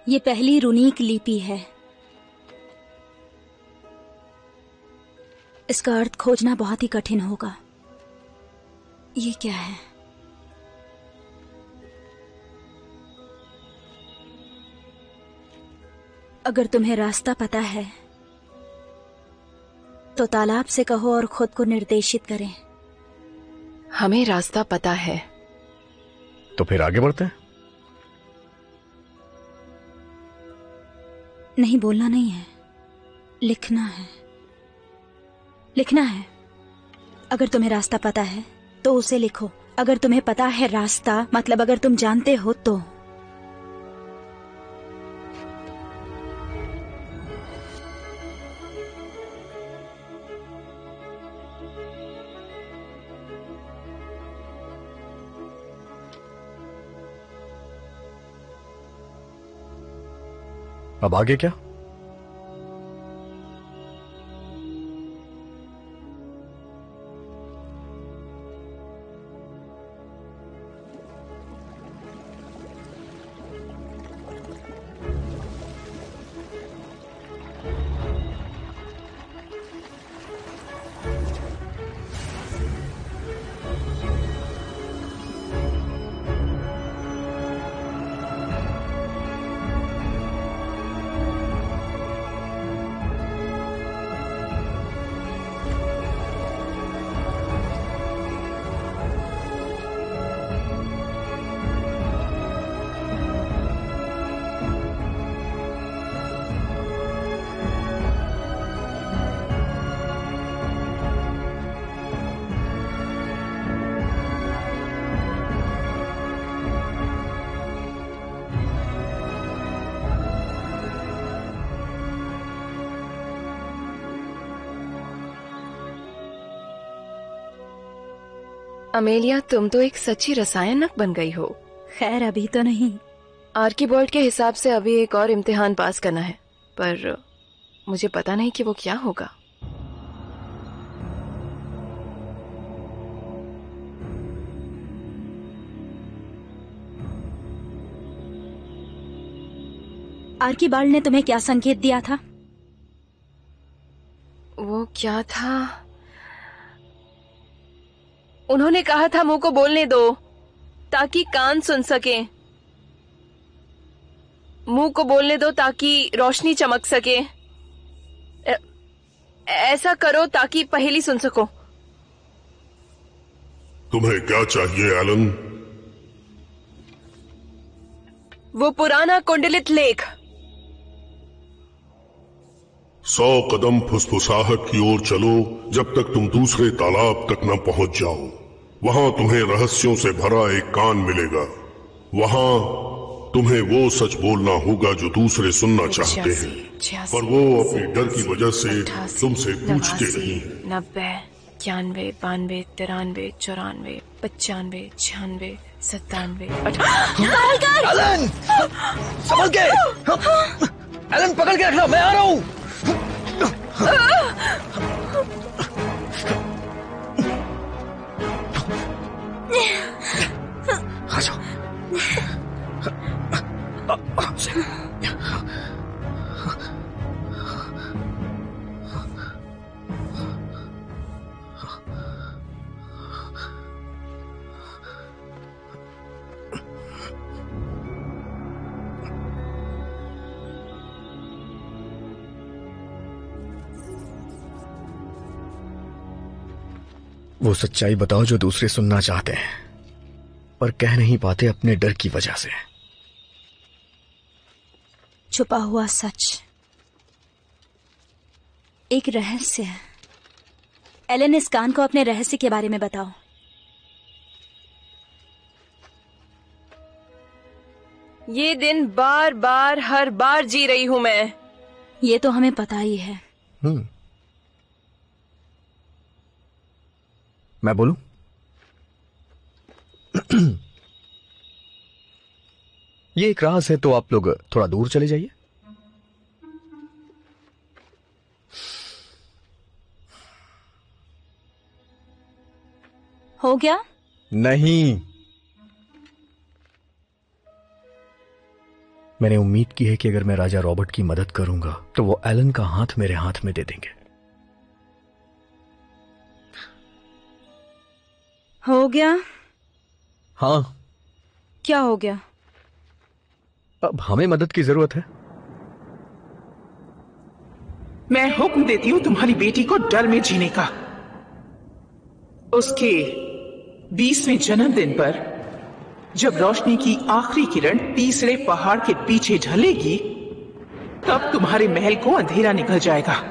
ये पहली रूनीक लिपि है। इसका अर्थ खोजना बहुत ही कठिन होगा। ये क्या है? अगर तुम्हें रास्ता पता है तो तालाब से कहो और खुद को निर्देशित करें। हमें रास्ता पता है, तो फिर आगे बढ़ते हैं। नहीं, बोलना नहीं है, लिखना है। लिखना है। अगर तुम्हें रास्ता पता है तो उसे लिखो। अगर तुम्हें पता है रास्ता, मतलब अगर तुम जानते हो तो। अब आगे क्या? अमेलिया, तुम तो एक सच्ची रसायनक बन गई हो। खैर, अभी तो नहीं। आर्कीबॉल्ड के हिसाब से अभी एक और इम्तिहान पास करना है, पर मुझे पता नहीं कि वो क्या होगा। आर्कीबॉल्ड ने तुम्हें क्या संकेत दिया था? वो क्या था? उन्होंने कहा था मुंह को बोलने दो ताकि कान सुन सके। मुंह को बोलने दो ताकि रोशनी चमक सके। ऐसा करो ताकि पहेली सुन सको। तुम्हें क्या चाहिए एलन? वो पुराना कुंडलित लेख। 100 कदम फुसफुसाहट की ओर चलो जब तक तुम दूसरे तालाब तक न पहुंच जाओ। वहां तुम्हें रहस्यों से भरा एक कान मिलेगा। वहां तुम्हें वो सच बोलना होगा जो दूसरे सुनना चाहते हैं, पर वो अपने डर की वजह से तुमसे पूछते नहीं। 90, 91, 92, 93, 94, 95, 96, 97, 98। एलन! संभल के! एलन, पकड़ के रखना, मैं आ रहा हूं। आ जाओ। वो सच्चाई बताओ जो दूसरे सुनना चाहते हैं पर कह नहीं पाते अपने डर की वजह से। छुपा हुआ सच, एक रहस्य है। एलन, इस कान को अपने रहस्य के बारे में बताओ। ये दिन बार बार हर बार जी रही हूँ मैं। ये तो हमें पता ही है। मैं बोलूं? ये एक राज है, तो आप लोग थोड़ा दूर चले जाइए। हो गया? नहीं, मैंने उम्मीद की है कि अगर मैं राजा रॉबर्ट की मदद करूंगा तो वो एलन का हाथ मेरे हाथ में दे देंगे। हो गया? हाँ। क्या हो गया? अब हमें मदद की जरूरत है। मैं हुक्म देती हूँ तुम्हारी बेटी को डर में जीने का। उसके 20वें जन्मदिन पर जब रोशनी की आखिरी किरण तीसरे पहाड़ के पीछे ढलेगी, तब तुम्हारे महल को अंधेरा निकल जाएगा।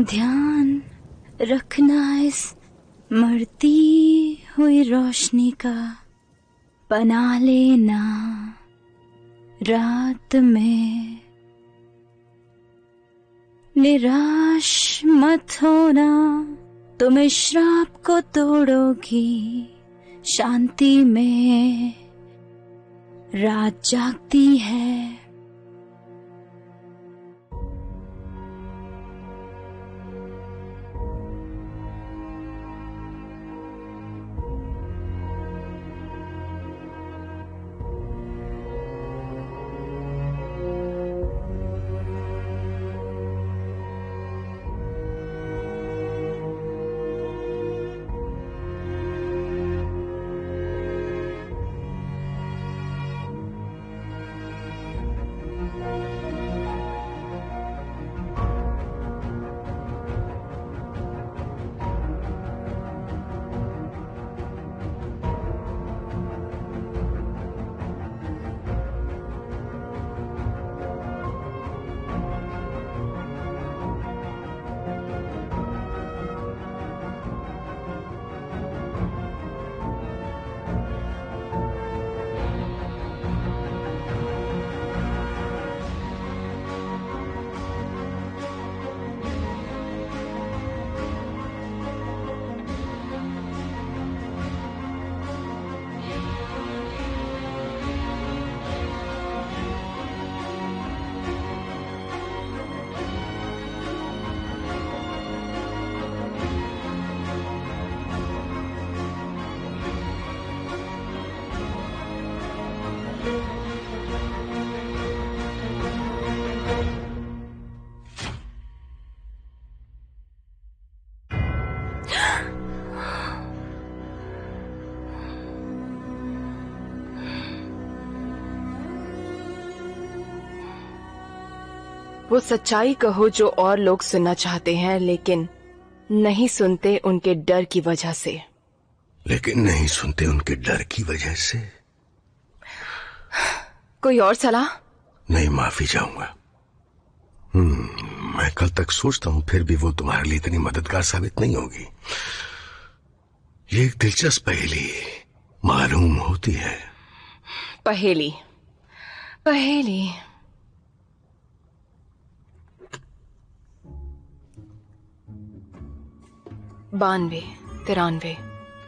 ध्यान रखना इस मरती हुई रोशनी का, बना लेना रात में। निराश मत होना, तुम इस श्राप को तोड़ोगी। शांति में रात जागती है। वो सच्चाई कहो जो और लोग सुनना चाहते हैं, लेकिन नहीं सुनते उनके डर की वजह से। लेकिन नहीं सुनते उनके डर की वजह से? कोई और सलाह? नहीं, माफी चाहूंगा। मैं कल तक सोचता हूं, फिर भी वो तुम्हारे लिए इतनी मददगार साबित नहीं होगी। ये एक दिलचस्प पहेली मालूम होती है। पहेली पहेली 92, 93,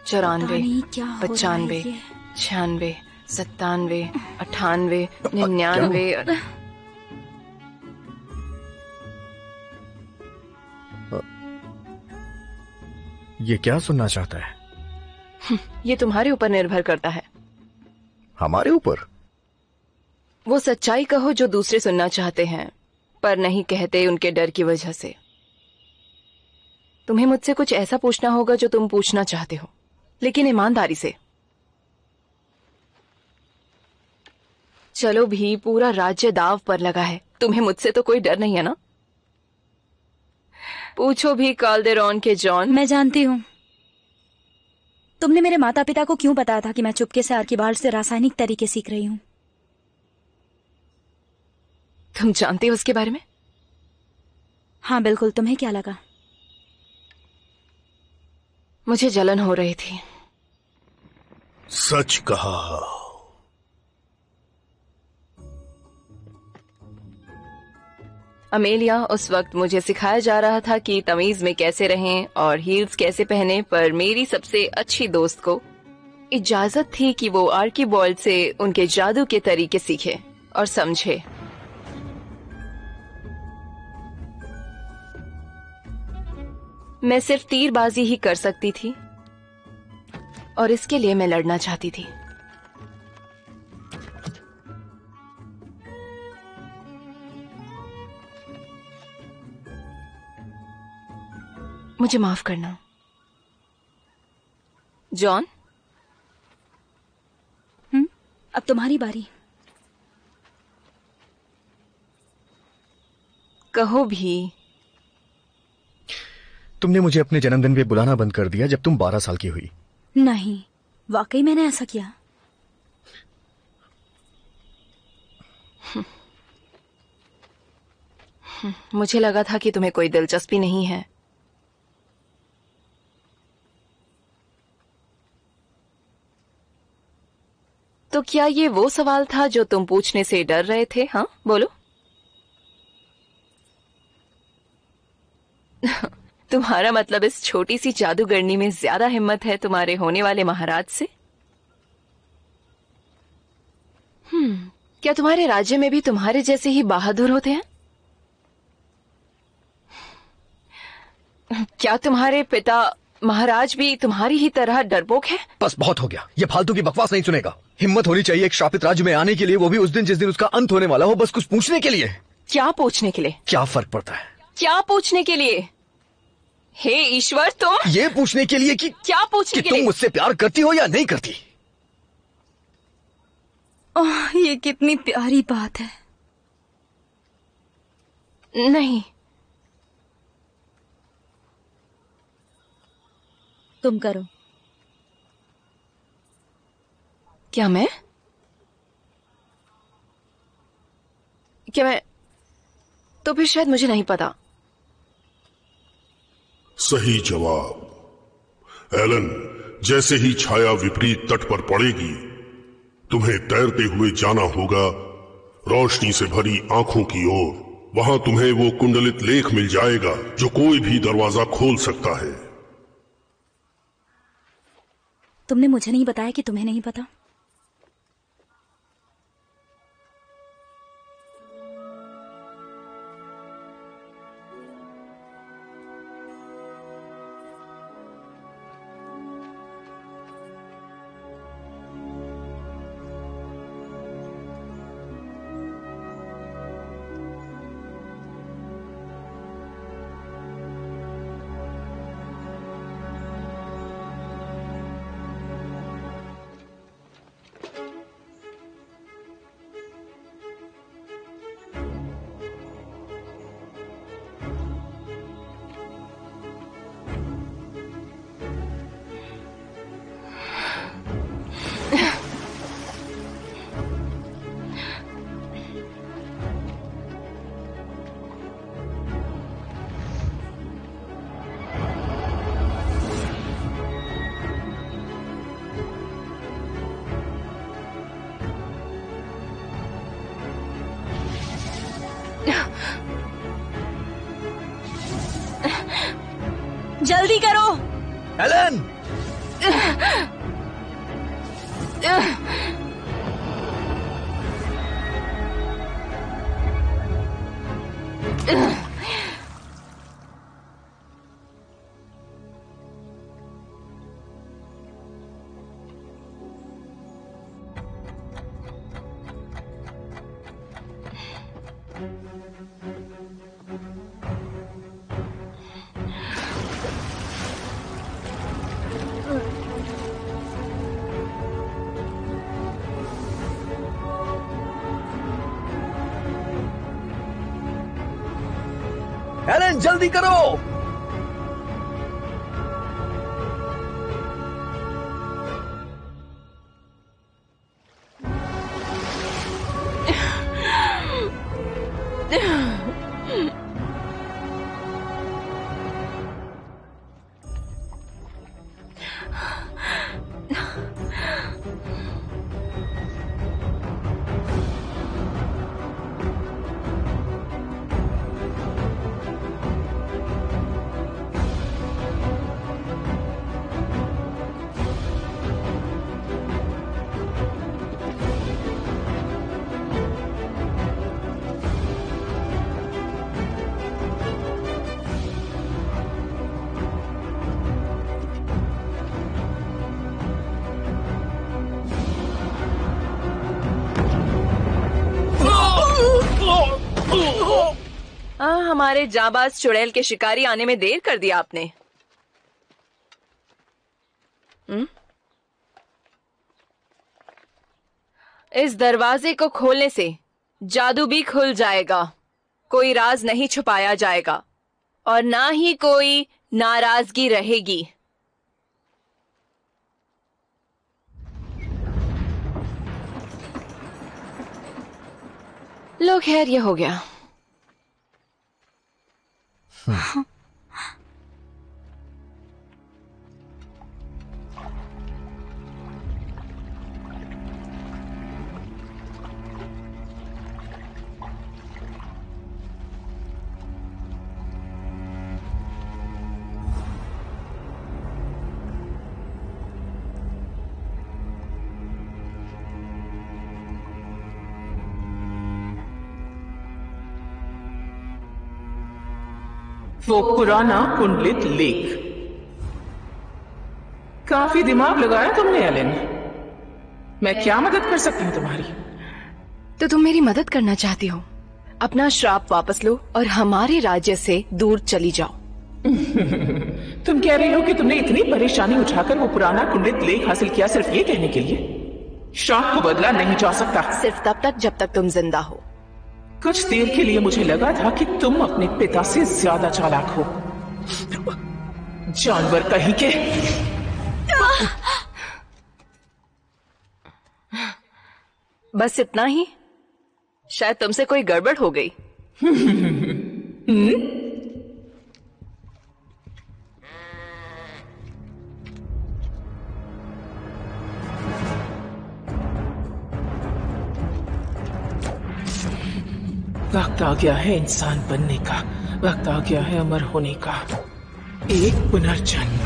94, 95, 96, 97, 98, 99। ये क्या सुनना चाहता है? ये तुम्हारे ऊपर निर्भर करता है। हमारे ऊपर? वो सच्चाई कहो जो दूसरे सुनना चाहते हैं पर नहीं कहते उनके डर की वजह से। तुम्हें मुझसे कुछ ऐसा पूछना होगा जो तुम पूछना चाहते हो, लेकिन ईमानदारी से। चलो भी, पूरा राज्य दाव पर लगा है। तुम्हें मुझसे तो कोई डर नहीं है ना? पूछो भी काल्देरॉन के जॉन। मैं जानती हूँ। तुमने मेरे माता पिता को क्यों बताया था कि मैं चुपके से आर्किबाल्ड से रासायनिक तरीके सीख रही हूँ? तुम जानते हो उसके बारे में? हाँ बिल्कुल, तुम्हें क्या लगा? मुझे जलन हो रही थी। सच कहा। अमेलिया, उस वक्त मुझे सिखाया जा रहा था कि तमीज में कैसे रहें और हील्स कैसे पहने, पर मेरी सबसे अच्छी दोस्त को इजाजत थी कि वो आर्कीबॉल्ड से उनके जादू के तरीके सीखे और समझे। मैं सिर्फ तीरबाजी ही कर सकती थी और इसके लिए मैं लड़ना चाहती थी। मुझे माफ करना जॉन। अब तुम्हारी बारी। कहो भी। तुमने मुझे अपने जन्मदिन पे बुलाना बंद कर दिया जब तुम 12 साल की हुई। नहीं, वाकई मैंने ऐसा किया। मुझे लगा था कि तुम्हें कोई दिलचस्पी नहीं है। तो क्या ये वो सवाल था जो तुम पूछने से डर रहे थे? हाँ, बोलो। तुम्हारा मतलब इस छोटी सी जादूगरनी में ज्यादा हिम्मत है तुम्हारे होने वाले महाराज से? क्या तुम्हारे राज्य में भी तुम्हारे जैसे ही बहादुर होते हैं? क्या तुम्हारे पिता महाराज भी तुम्हारी ही तरह डरपोक है? बस बहुत हो गया, ये फालतू की बकवास नहीं सुनेगा। हिम्मत होनी चाहिए एक श्रापित राज्य में आने के लिए, वो भी उस दिन जिस दिन उसका अंत होने वाला हो, बस कुछ पूछने के लिए। क्या पूछने के लिए? क्या फर्क पड़ता है? क्या पूछने के लिए? हे ईश्वर, तुम ये पूछने के लिए कि क्या पूछने कि के लिए? तुम मुझसे प्यार करती हो या नहीं करती? ओह, ये कितनी प्यारी बात है। नहीं। तुम करो। क्या मैं तो फिर शायद मुझे नहीं पता। सही जवाब। एलन, जैसे ही छाया विपरीत तट पर पड़ेगी, तुम्हें तैरते हुए जाना होगा रोशनी से भरी आंखों की ओर। वहां तुम्हें वो कुंडलित लेख मिल जाएगा जो कोई भी दरवाजा खोल सकता है। तुमने मुझे नहीं बताया कि तुम्हें नहीं पता। जल्दी करो एलन। एलन, जल्दी करो। हमारे जाबाज चुड़ैल के शिकारी आने में देर कर दिया आपने। इस दरवाजे को खोलने से जादू भी खुल जाएगा, कोई राज नहीं छुपाया जाएगा और ना ही कोई नाराजगी रहेगी। लो खैर, ये हो गया। वो पुराना कुंडलित लेख। काफी दिमाग लगाया तुमने एलन। मैं क्या मदद कर सकती हूँ तुम्हारी? तो तुम मेरी मदद करना चाहती हो? अपना श्राप वापस लो और हमारे राज्य से दूर चली जाओ। तुम कह रही हो कि तुमने इतनी परेशानी उठाकर वो पुराना कुंडलित लेख हासिल किया सिर्फ ये कहने के लिए? श्राप को बदला नहीं जा सकता। सिर्फ तब तक जब तक तुम जिंदा हो। कुछ देर के लिए मुझे लगा था कि तुम अपने पिता से ज्यादा चालाक हो। जानवर कहीं के। बस इतना ही? शायद तुमसे कोई गड़बड़ हो गई। वक्त आ गया है इंसान बनने का, वक्त आ गया है अमर होने का। एक पुनर्जन्म।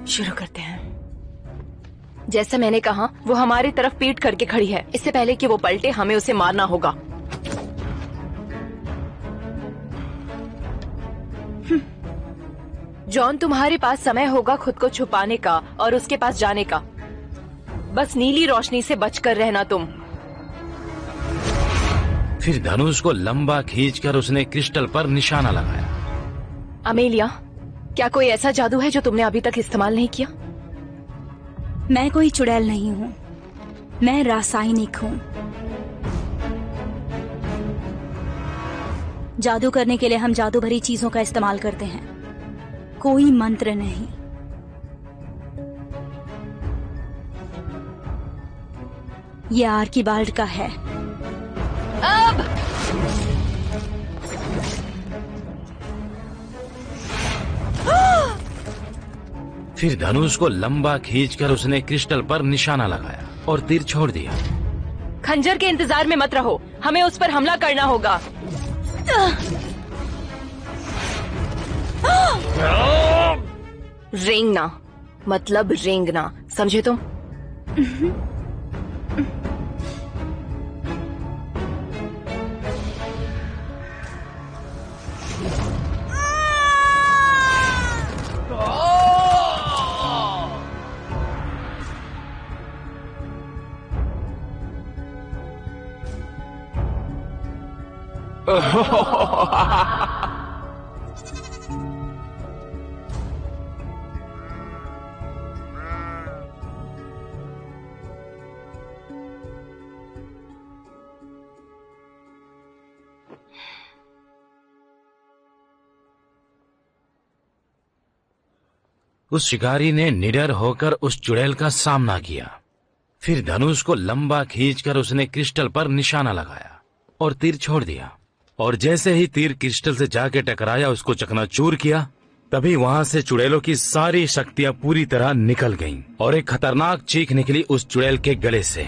शुरू करते हैं। जैसा मैंने कहा, वो हमारी तरफ पीठ करके खड़ी है। इससे पहले कि वो पलटे, हमें उसे मारना होगा। जॉन, तुम्हारे पास समय होगा खुद को छुपाने का और उसके पास जाने का। बस नीली रोशनी से बचकर रहना तुम। फिर धनुष को लंबा खींचकर उसने क्रिस्टल पर निशाना लगाया। अमेलिया, क्या कोई ऐसा जादू है जो तुमने अभी तक इस्तेमाल नहीं किया? मैं कोई चुड़ैल नहीं हूँ, मैं रासायनिक हूँ। जादू करने के लिए हम जादू भरी चीजों का इस्तेमाल करते हैं, कोई मंत्र नहीं। ये आर्कीबाल्ड का है। अब फिर धनुष को लंबा खींचकर उसने क्रिस्टल पर निशाना लगाया और तीर छोड़ दिया। खंजर के इंतजार में मत रहो, हमें उस पर हमला करना होगा। रेंगना मतलब रेंगना, समझे तुम? उस शिकारी ने निडर होकर उस चुड़ैल का सामना किया। फिर धनुष को लंबा खींचकर उसने क्रिस्टल पर निशाना लगाया और तीर छोड़ दिया। और जैसे ही तीर क्रिस्टल से जाके टकराया, उसको चकनाचूर किया, तभी वहां से चुड़ैलों की सारी शक्तियां पूरी तरह निकल गईं और एक खतरनाक चीख निकली उस चुड़ैल के गले से।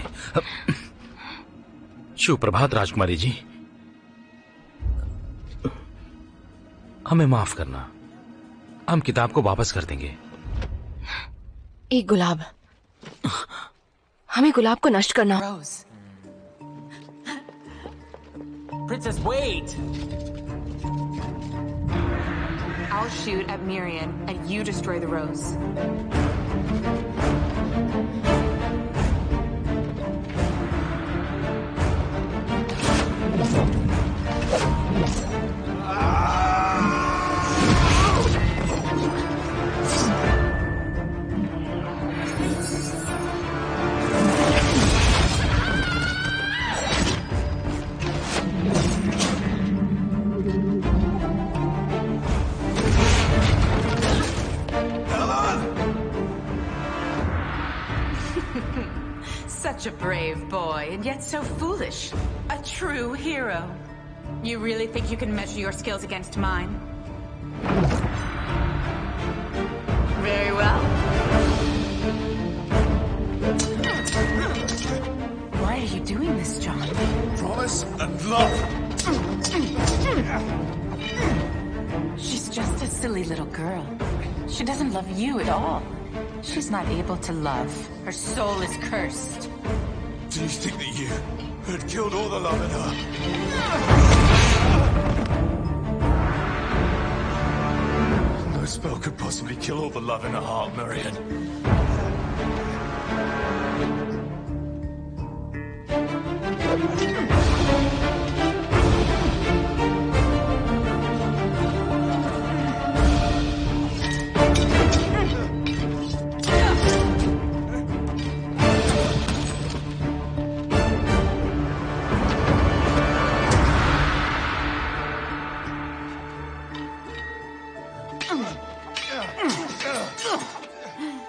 शुभ प्रभात राजकुमारी जी, हमें माफ करना, हम किताब को वापस कर देंगे। एक गुलाब, हमें गुलाब को नष्ट करना। Princess, wait! I'll shoot at Mirian and you destroy the rose. Such a brave boy, and yet so foolish. A true hero. You really think you can measure your skills against mine? Very well. Why are you doing this, John? Promise and love. She's just a silly little girl. She doesn't love you at all. She's not able to love. Her soul is cursed. Do you think that you had killed all the love in her? No spell could possibly kill all the love in her heart, Mirian.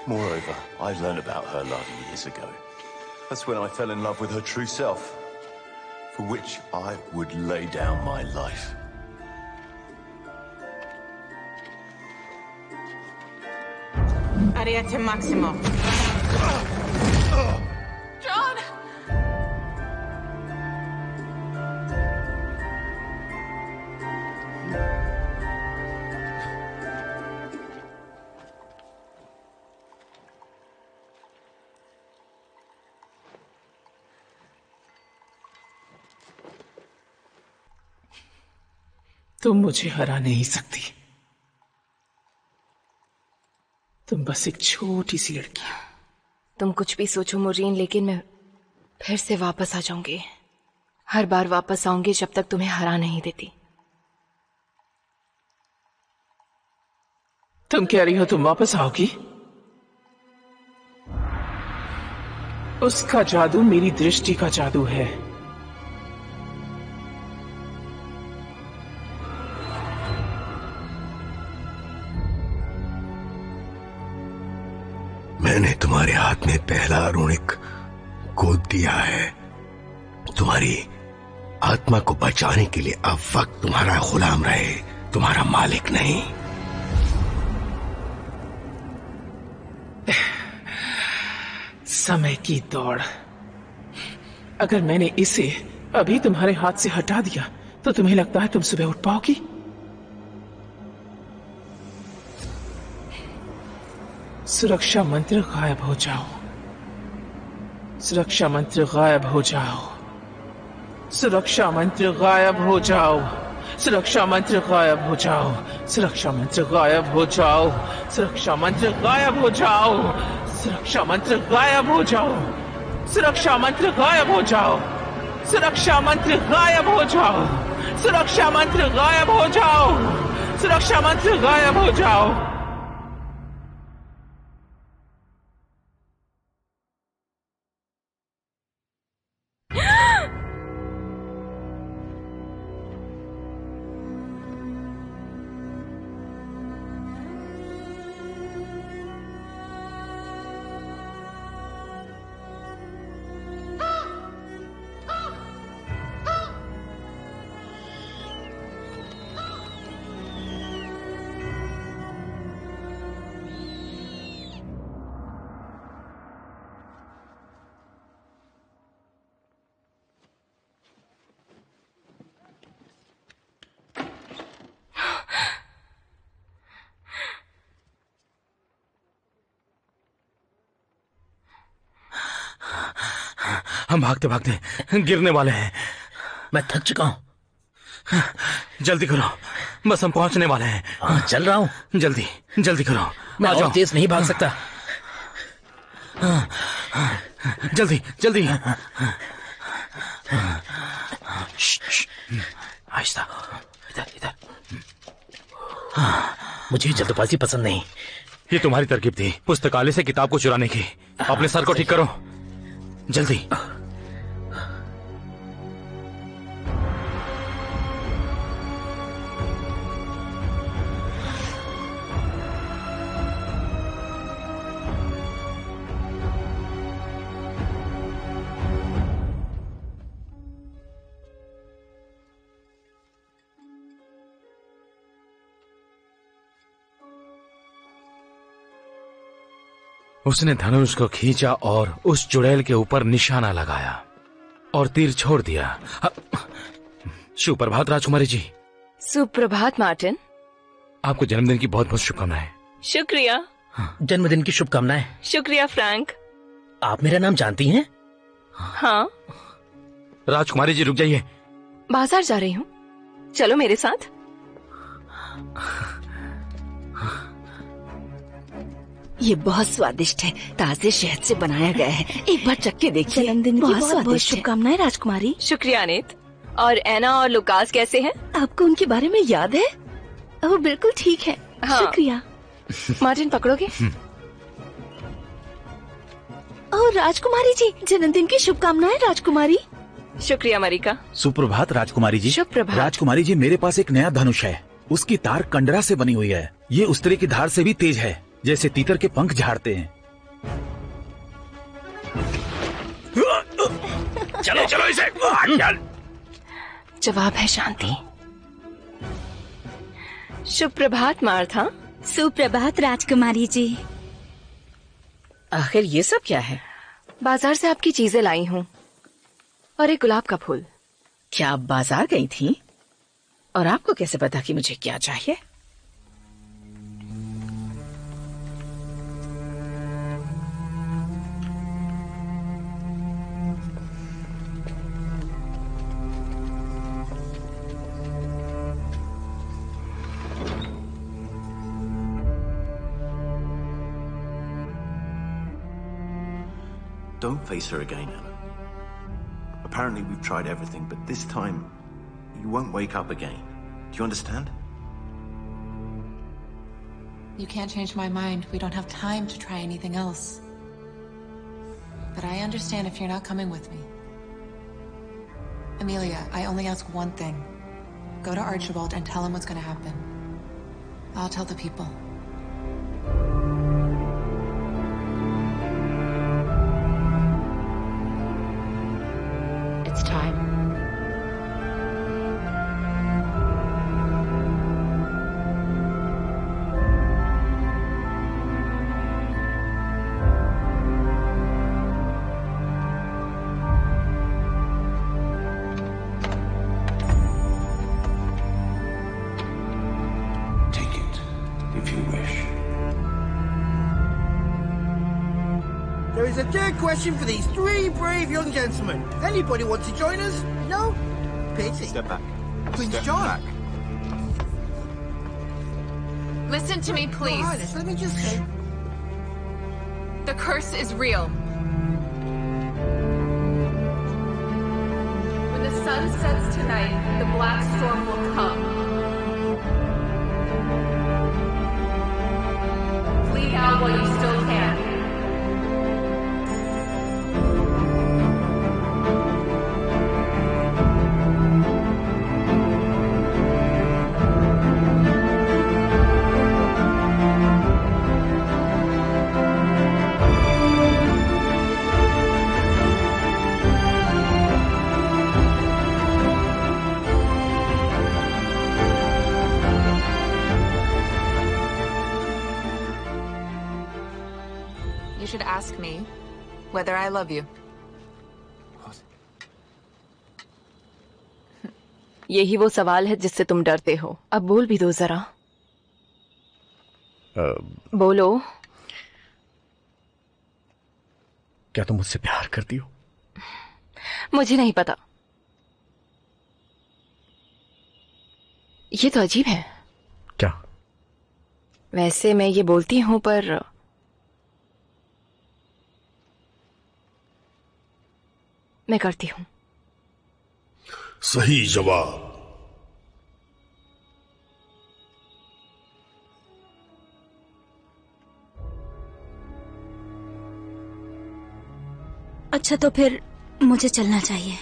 Moreover, I learned about her love years ago. That's when I fell in love with her true self, for which I would lay down my life. Ariete Maximo. John! तुम मुझे हरा नहीं सकती। तुम बस एक छोटी सी लड़की हो। तुम कुछ भी सोचो मोरीन, लेकिन मैं फिर से वापस आ जाऊंगी। हर बार वापस आऊंगी जब तक तुम्हें हरा नहीं देती। तुम कह रही हो तुम वापस आओगी? उसका जादू मेरी दृष्टि का जादू है। मैंने तुम्हारे हाथ में पहला ऋणिक गोद दिया है। तुम्हारी आत्मा को बचाने के लिए अब वक्त तुम्हारा गुलाम रहे, तुम्हारा मालिक नहीं। समय की दौड़। अगर मैंने इसे अभी तुम्हारे हाथ से हटा दिया तो तुम्हें लगता है तुम सुबह उठ पाओगी? सुरक्षा मंत्र गायब हो जाओ। सुरक्षा मंत्र गायब हो जाओ। सुरक्षा मंत्र गायब हो जाओ। सुरक्षा मंत्र गायब हो जाओ। सुरक्षा मंत्र गायब हो जाओ। सुरक्षा मंत्र गायब हो जाओ। सुरक्षा मंत्र गायब हो जाओ। सुरक्षा मंत्र गायब हो जाओ। सुरक्षा मंत्र गायब हो जाओ। सुरक्षा मंत्र गायब हो जाओ। सुरक्षा मंत्र गायब हो जाओ। हम भागते भागते गिरने वाले हैं। मैं थक चुका हूं। जल्दी करो, बस हम पहुंचने वाले हैं। हाँ, चल रहा हूँ। जल्दी जल्दी करो। मैं और तेज नहीं भाग सकता। जल्दी जल्दी। आहिस्ता, इधर इधर। मुझे जल्दबाजी पसंद नहीं। ये तुम्हारी तरकीब थी, पुस्तकालय से किताब को चुराने की। अपने सर को ठीक करो, जल्दी। उसने धनुष को खींचा और उस चुड़ैल के ऊपर निशाना लगाया और तीर छोड़ दिया। सुप्रभात राजकुमारी जी। सुप्रभात मार्टिन। आपको जन्मदिन की बहुत बहुत शुभकामनाएं। शुक्रिया। जन्मदिन की शुभकामनाएं। शुक्रिया फ्रैंक। आप मेरा नाम जानती हैं? हाँ। राजकुमारी जी रुक जाइए, बाजार जा रही हूँ, चलो मेरे साथ। ये बहुत स्वादिष्ट है, ताजे शहद से बनाया गया है, एक बार चख के देखिए। जन्मदिन की बहुत बहुत स्वादिष्ट है। शुभकामनाएं राजकुमारी। शुक्रिया अनीत। और एना और लुकास कैसे हैं? आपको उनके बारे में याद है? वो बिल्कुल ठीक है। हाँ। शुक्रिया। मार्टिन पकड़ोगे? ओह राजकुमारी जी, जन्मदिन की शुभकामनाएं राजकुमारी। शुक्रिया मरिका। सुप्रभात राजकुमारी जी। सुप्रभात। राजकुमारी जी, मेरे पास एक नया धनुष है। उसकी तार कंडरा से बनी हुई है। ये उस्तरे की धार से भी तेज है, जैसे तीतर के पंख झाड़ते हैं। चलो चलो इसे। जवाब है शांति। सुप्रभात मार्था। सुप्रभात राजकुमारी जी। आखिर ये सब क्या है? बाजार से आपकी चीजें लाई हूँ और एक गुलाब का फूल। क्या आप बाजार गई थी? और आपको कैसे पता कि मुझे क्या चाहिए? Don't face her again, Anna. Apparently we've tried everything, but this time you won't wake up again. Do you understand? You can't change my mind. We don't have time to try anything else. But I understand if you're not coming with me. Amelia, I only ask one thing. Go to Archibald and tell him what's going to happen. I'll tell the people. It's time. Take it, if you wish. There is a third question for these three brave young gentlemen. Anybody want to join us? No? Pity. Step back. Prince Step John. back. Listen to me, Your please. Highness, let me just say. The curse is real. When the sun sets tonight, the black storm will come. Flee now while you still can. You should ask me whether I love you. यही वो सवाल है जिससे तुम डरते हो। अब बोल भी दो जरा। बोलो। क्या तुम मुझसे प्यार करती हो? मुझे नहीं पता। ये तो अजीब है। क्या? वैसे मैं ये बोलती हूं पर मैं करती हूं। सही जवाब। अच्छा तो फिर मुझे चलना चाहिए।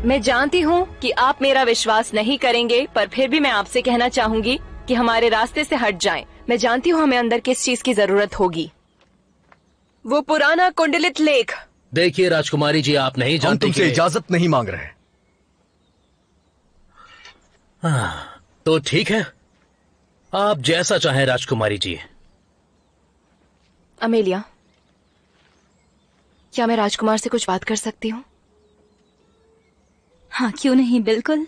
मैं जानती हूँ कि आप मेरा विश्वास नहीं करेंगे, पर फिर भी मैं आपसे कहना चाहूंगी कि हमारे रास्ते से हट जाएं। मैं जानती हूँ हमें अंदर किस चीज की जरूरत होगी। वो पुराना कुंडलित लेख। देखिए राजकुमारी जी, आप नहीं जानते। हम तुमसे इजाजत नहीं मांग रहे। तो ठीक है, आप जैसा चाहें राजकुमारी जी। अमेलिया, क्या मैं राजकुमार से कुछ बात कर सकती हूँ? हाँ क्यों नहीं, बिल्कुल।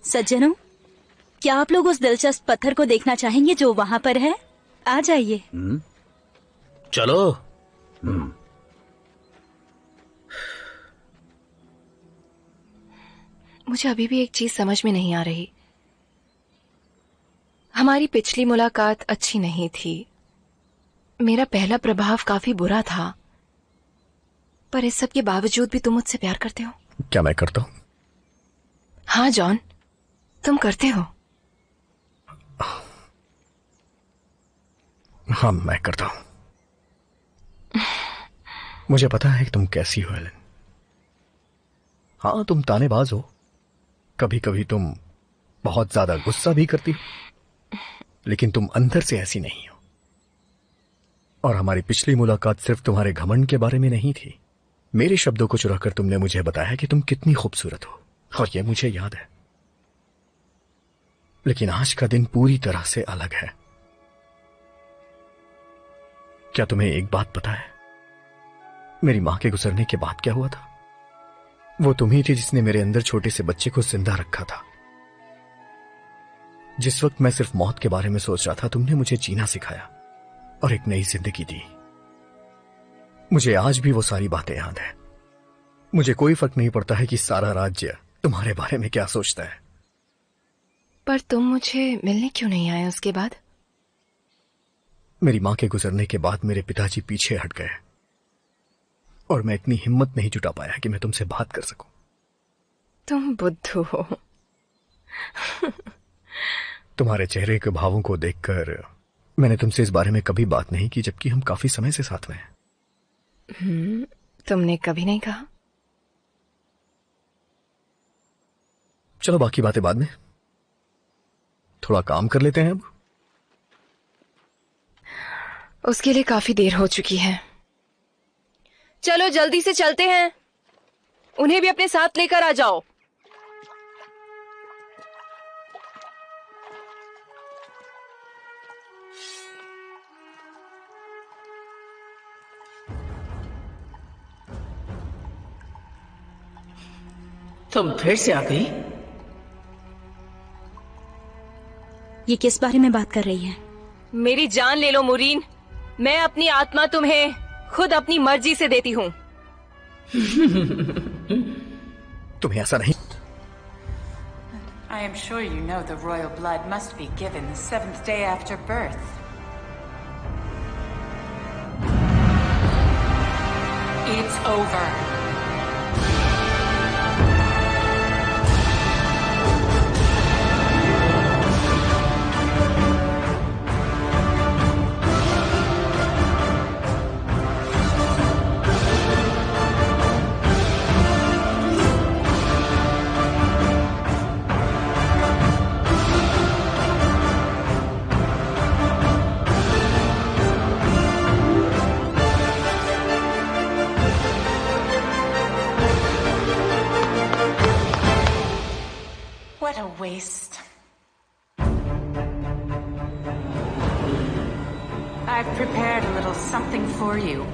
सज्जनों, क्या आप लोग उस दिलचस्प पत्थर को देखना चाहेंगे जो वहां पर है? आ जाइए। चलो। मुझे अभी भी एक चीज समझ में नहीं आ रही। हमारी पिछली मुलाकात अच्छी नहीं थी। मेरा पहला प्रभाव काफी बुरा था, पर इस सब के बावजूद भी तुम मुझसे प्यार करते हो। क्या मैं करता हूँ? हाँ जॉन, तुम करते हो। हाँ मैं करता हूं। मुझे पता है कि तुम कैसी हो एलन। हाँ तुम तानेबाज हो, कभी कभी तुम बहुत ज्यादा गुस्सा भी करती हो, लेकिन तुम अंदर से ऐसी नहीं हो। और हमारी पिछली मुलाकात सिर्फ तुम्हारे घमंड के बारे में नहीं थी। मेरे शब्दों को चुराकर तुमने मुझे बताया कि तुम कितनी खूबसूरत हो, और यह मुझे याद है। लेकिन आज का दिन पूरी तरह से अलग है। क्या तुम्हें एक बात पता है, मेरी मां के गुजरने के बाद क्या हुआ था? वो तुम ही थी जिसने मेरे अंदर छोटे से बच्चे को जिंदा रखा था। जिस वक्त मैं सिर्फ मौत के बारे में सोच रहा था, तुमने मुझे जीना सिखाया और एक नई जिंदगी दी। मुझे आज भी वो सारी बातें याद है। मुझे कोई फर्क नहीं पड़ता है कि सारा राज्य तुम्हारे बारे में क्या सोचता है। पर तुम मुझे मिलने क्यों नहीं आए उसके बाद? मेरी मां के गुजरने के बाद मेरे पिताजी पीछे हट गए और मैं इतनी हिम्मत नहीं जुटा पाया कि मैं तुमसे बात कर सकूं। तुम बुद्धू हो। तुम्हारे चेहरे के भावों को देखकर मैंने तुमसे इस बारे में कभी बात नहीं की, जबकि हम काफी समय से साथ में हैं। तुमने कभी नहीं कहा। चलो बाकी बातें बाद में, थोड़ा काम कर लेते हैं अब। उसके लिए काफी देर हो चुकी है। चलो जल्दी से चलते हैं। उन्हें भी अपने साथ लेकर आ जाओ। तुम फिर से आ गई? ये किस बारे में बात कर रही है? मेरी जान ले लो मुरीन, मैं अपनी आत्मा तुम्हें खुद अपनी मर्जी से देती हूँ। तुम्हें ऐसा नहीं। I am sure you know the royal blood must be given the 7th day after birth. It's over. What a waste. I've prepared a little something for you.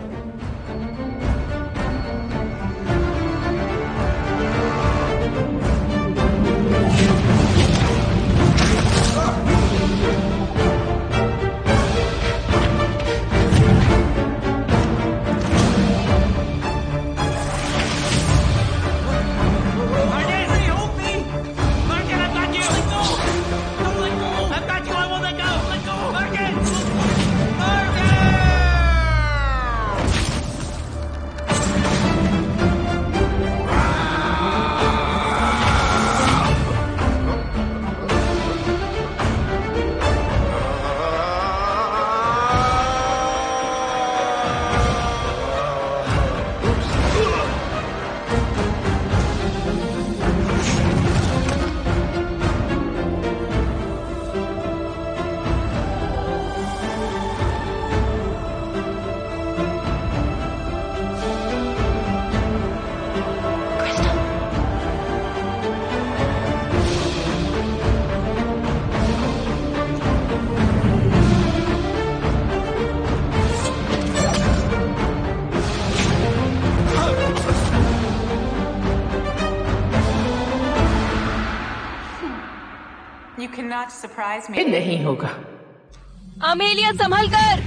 not surprise me. नहीं होगा। Amelia संभल कर।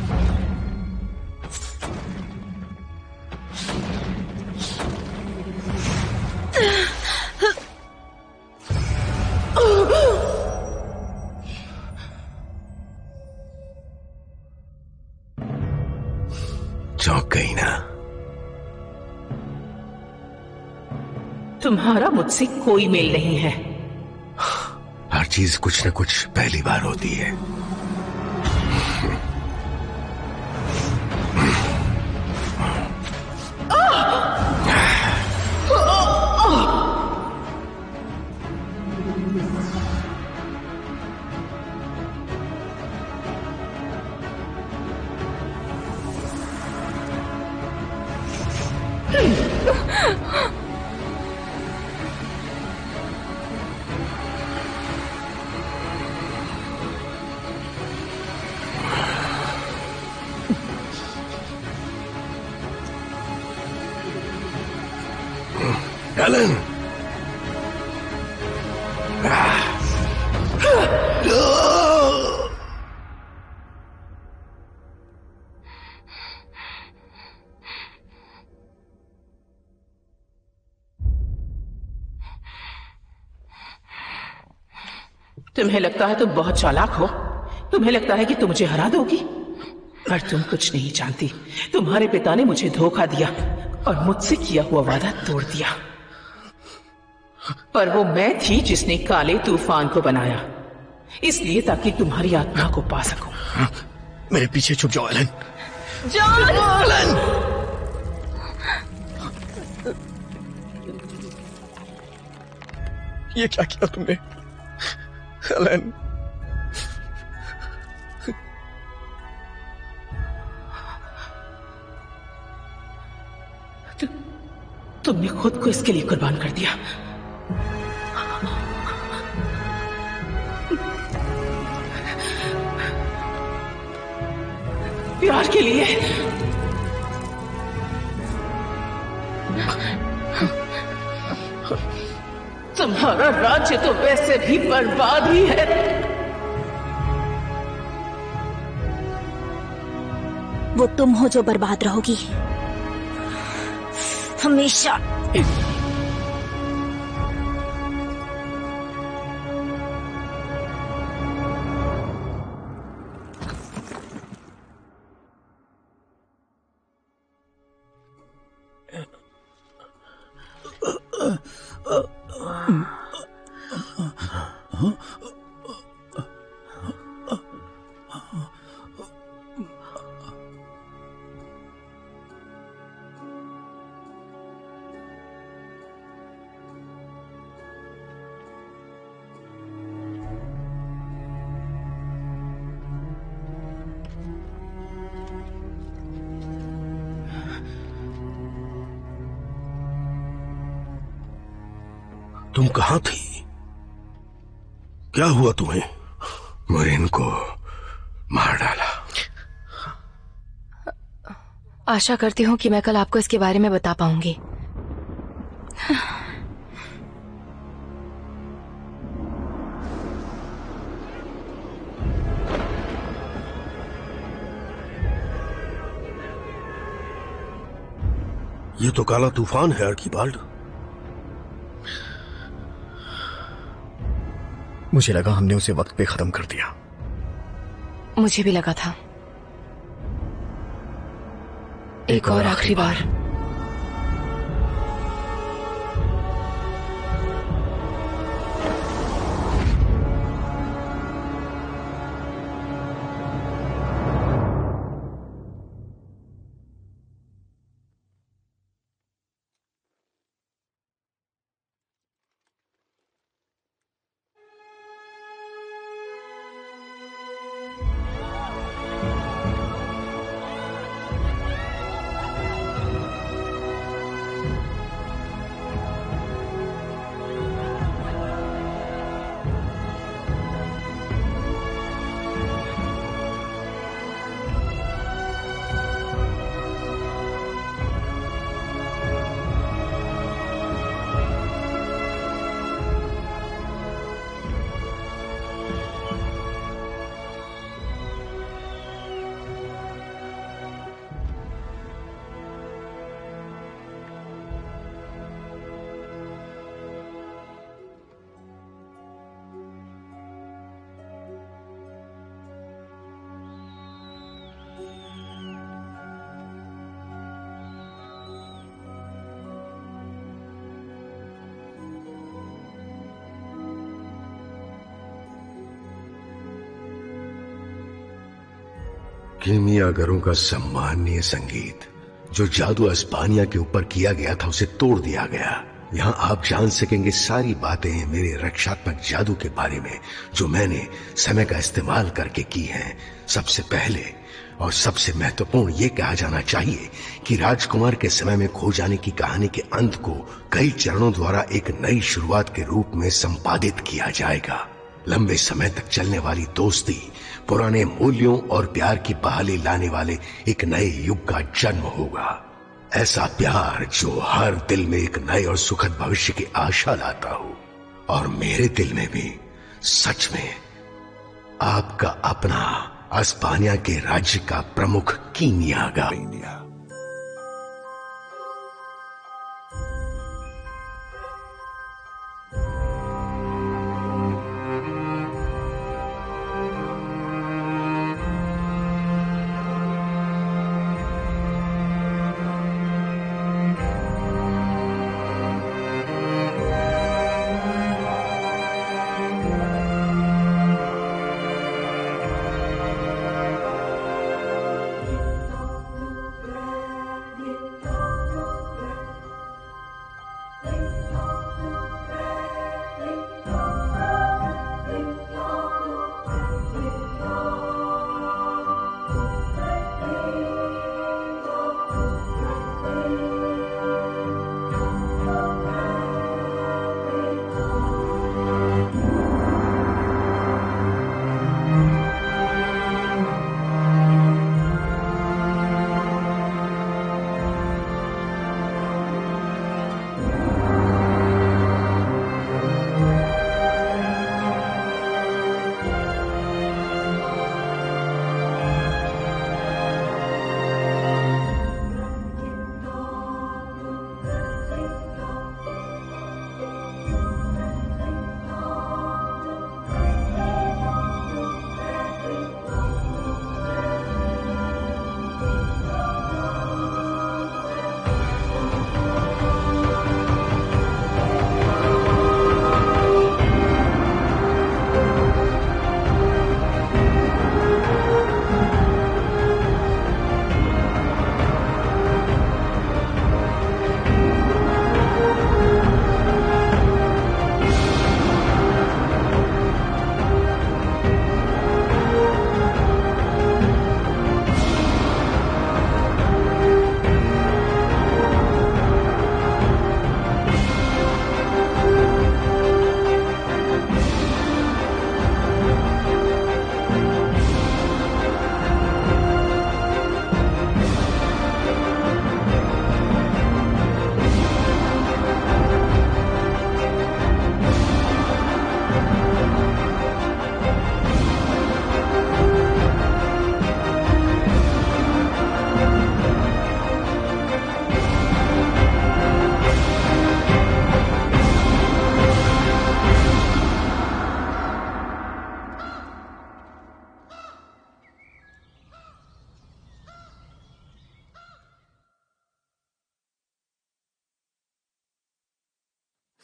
चौंक गई ना? तुम्हारा मुझसे कोई mail नहीं है। हर चीज कुछ न कुछ पहली बार होती है। एलन! तुम्हें लगता है तुम बहुत चालाक हो? तुम्हें लगता है कि तुम मुझे हरा दोगी? पर तुम कुछ नहीं जानती। तुम्हारे पिता ने मुझे धोखा दिया और मुझसे किया हुआ वादा तोड़ दिया। पर वो मैं थी जिसने काले तूफान को बनाया, इसलिए ताकि तुम्हारी आत्मा को पा सकूं। मेरे पीछे छुप जाओ एलन। जॉन! ये क्या किया तुमने एलन? तुमने खुद को इसके लिए कुर्बान कर दिया। प्यार के लिए। तुम्हारा राज्य तो वैसे भी बर्बाद ही है। वो तुम हो जो बर्बाद रहोगी हमेशा। तुम कहां थी? क्या हुआ तुम्हें? मुरिन को मार डाला। आशा करती हूँ कि मैं कल आपको इसके बारे में बता पाऊंगी। ये तो काला तूफान है आर्कीबाल्ड। मुझे लगा हमने उसे वक्त पे खत्म कर दिया। मुझे भी लगा था। एक और आखिरी बार। कीमियागरों का सम्माननीय संगीत, जो जादू अस्पानिया के ऊपर किया गया था उसे तोड़ दिया गया। यहाँ आप जान सकेंगे सारी बातें मेरे रक्षात्मक जादू के बारे में जो मैंने समय का इस्तेमाल करके की हैं। सबसे पहले और सबसे महत्वपूर्ण ये कहा जाना चाहिए कि राजकुमार के समय में खो जाने की कहानी के अंत को कई चरणों द्वारा एक नई शुरुआत के रूप में संपादित किया जाएगा। लंबे समय तक चलने वाली दोस्ती, पुराने मूल्यों और प्यार की बहाली लाने वाले एक नए युग का जन्म होगा। ऐसा प्यार जो हर दिल में एक नए और सुखद भविष्य की आशा लाता हो। और मेरे दिल में भी सच में आपका अपना अस्पानिया के राज्य का प्रमुख कीमियागा।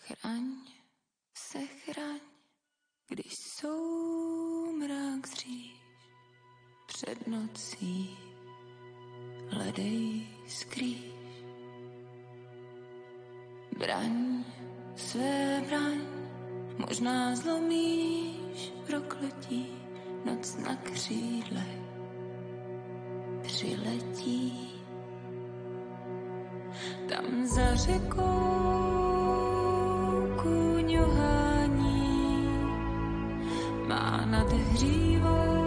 Chraň se chraň, když soumrak zříš před nocí, hledej skrýš. Braň své braň, možná zlomíš prokletí, noc na křídlech přiletí. Tam za řekou kůň ohání, má nad hřívou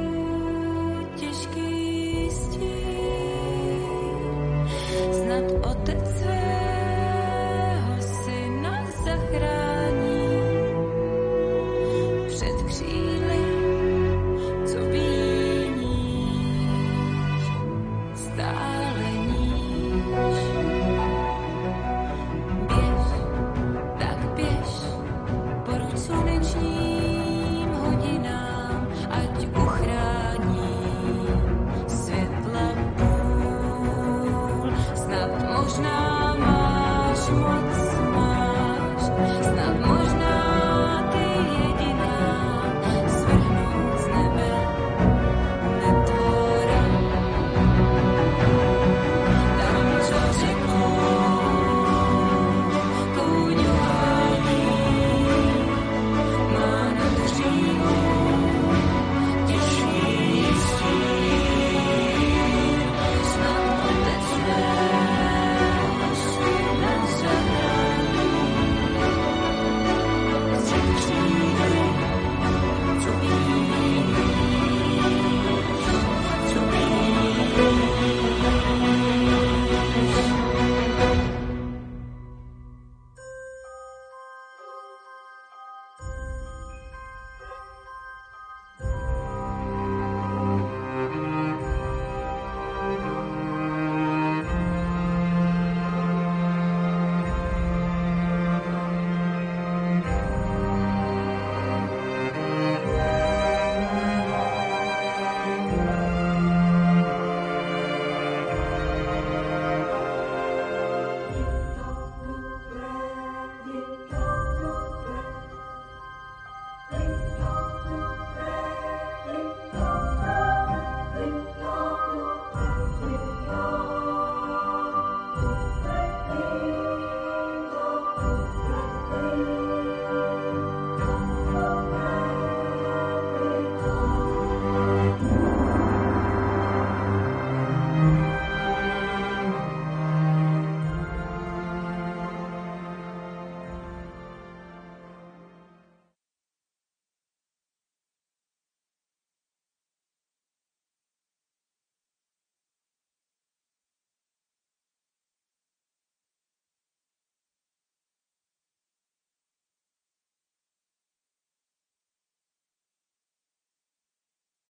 těžký stín. Snad otec svého syna zachrání před křídly, co víníš, stále níž. Běž, tak běž, poruč slunečním hodinám, ať uchrání světla půl. Snad možná máš moc, snad možná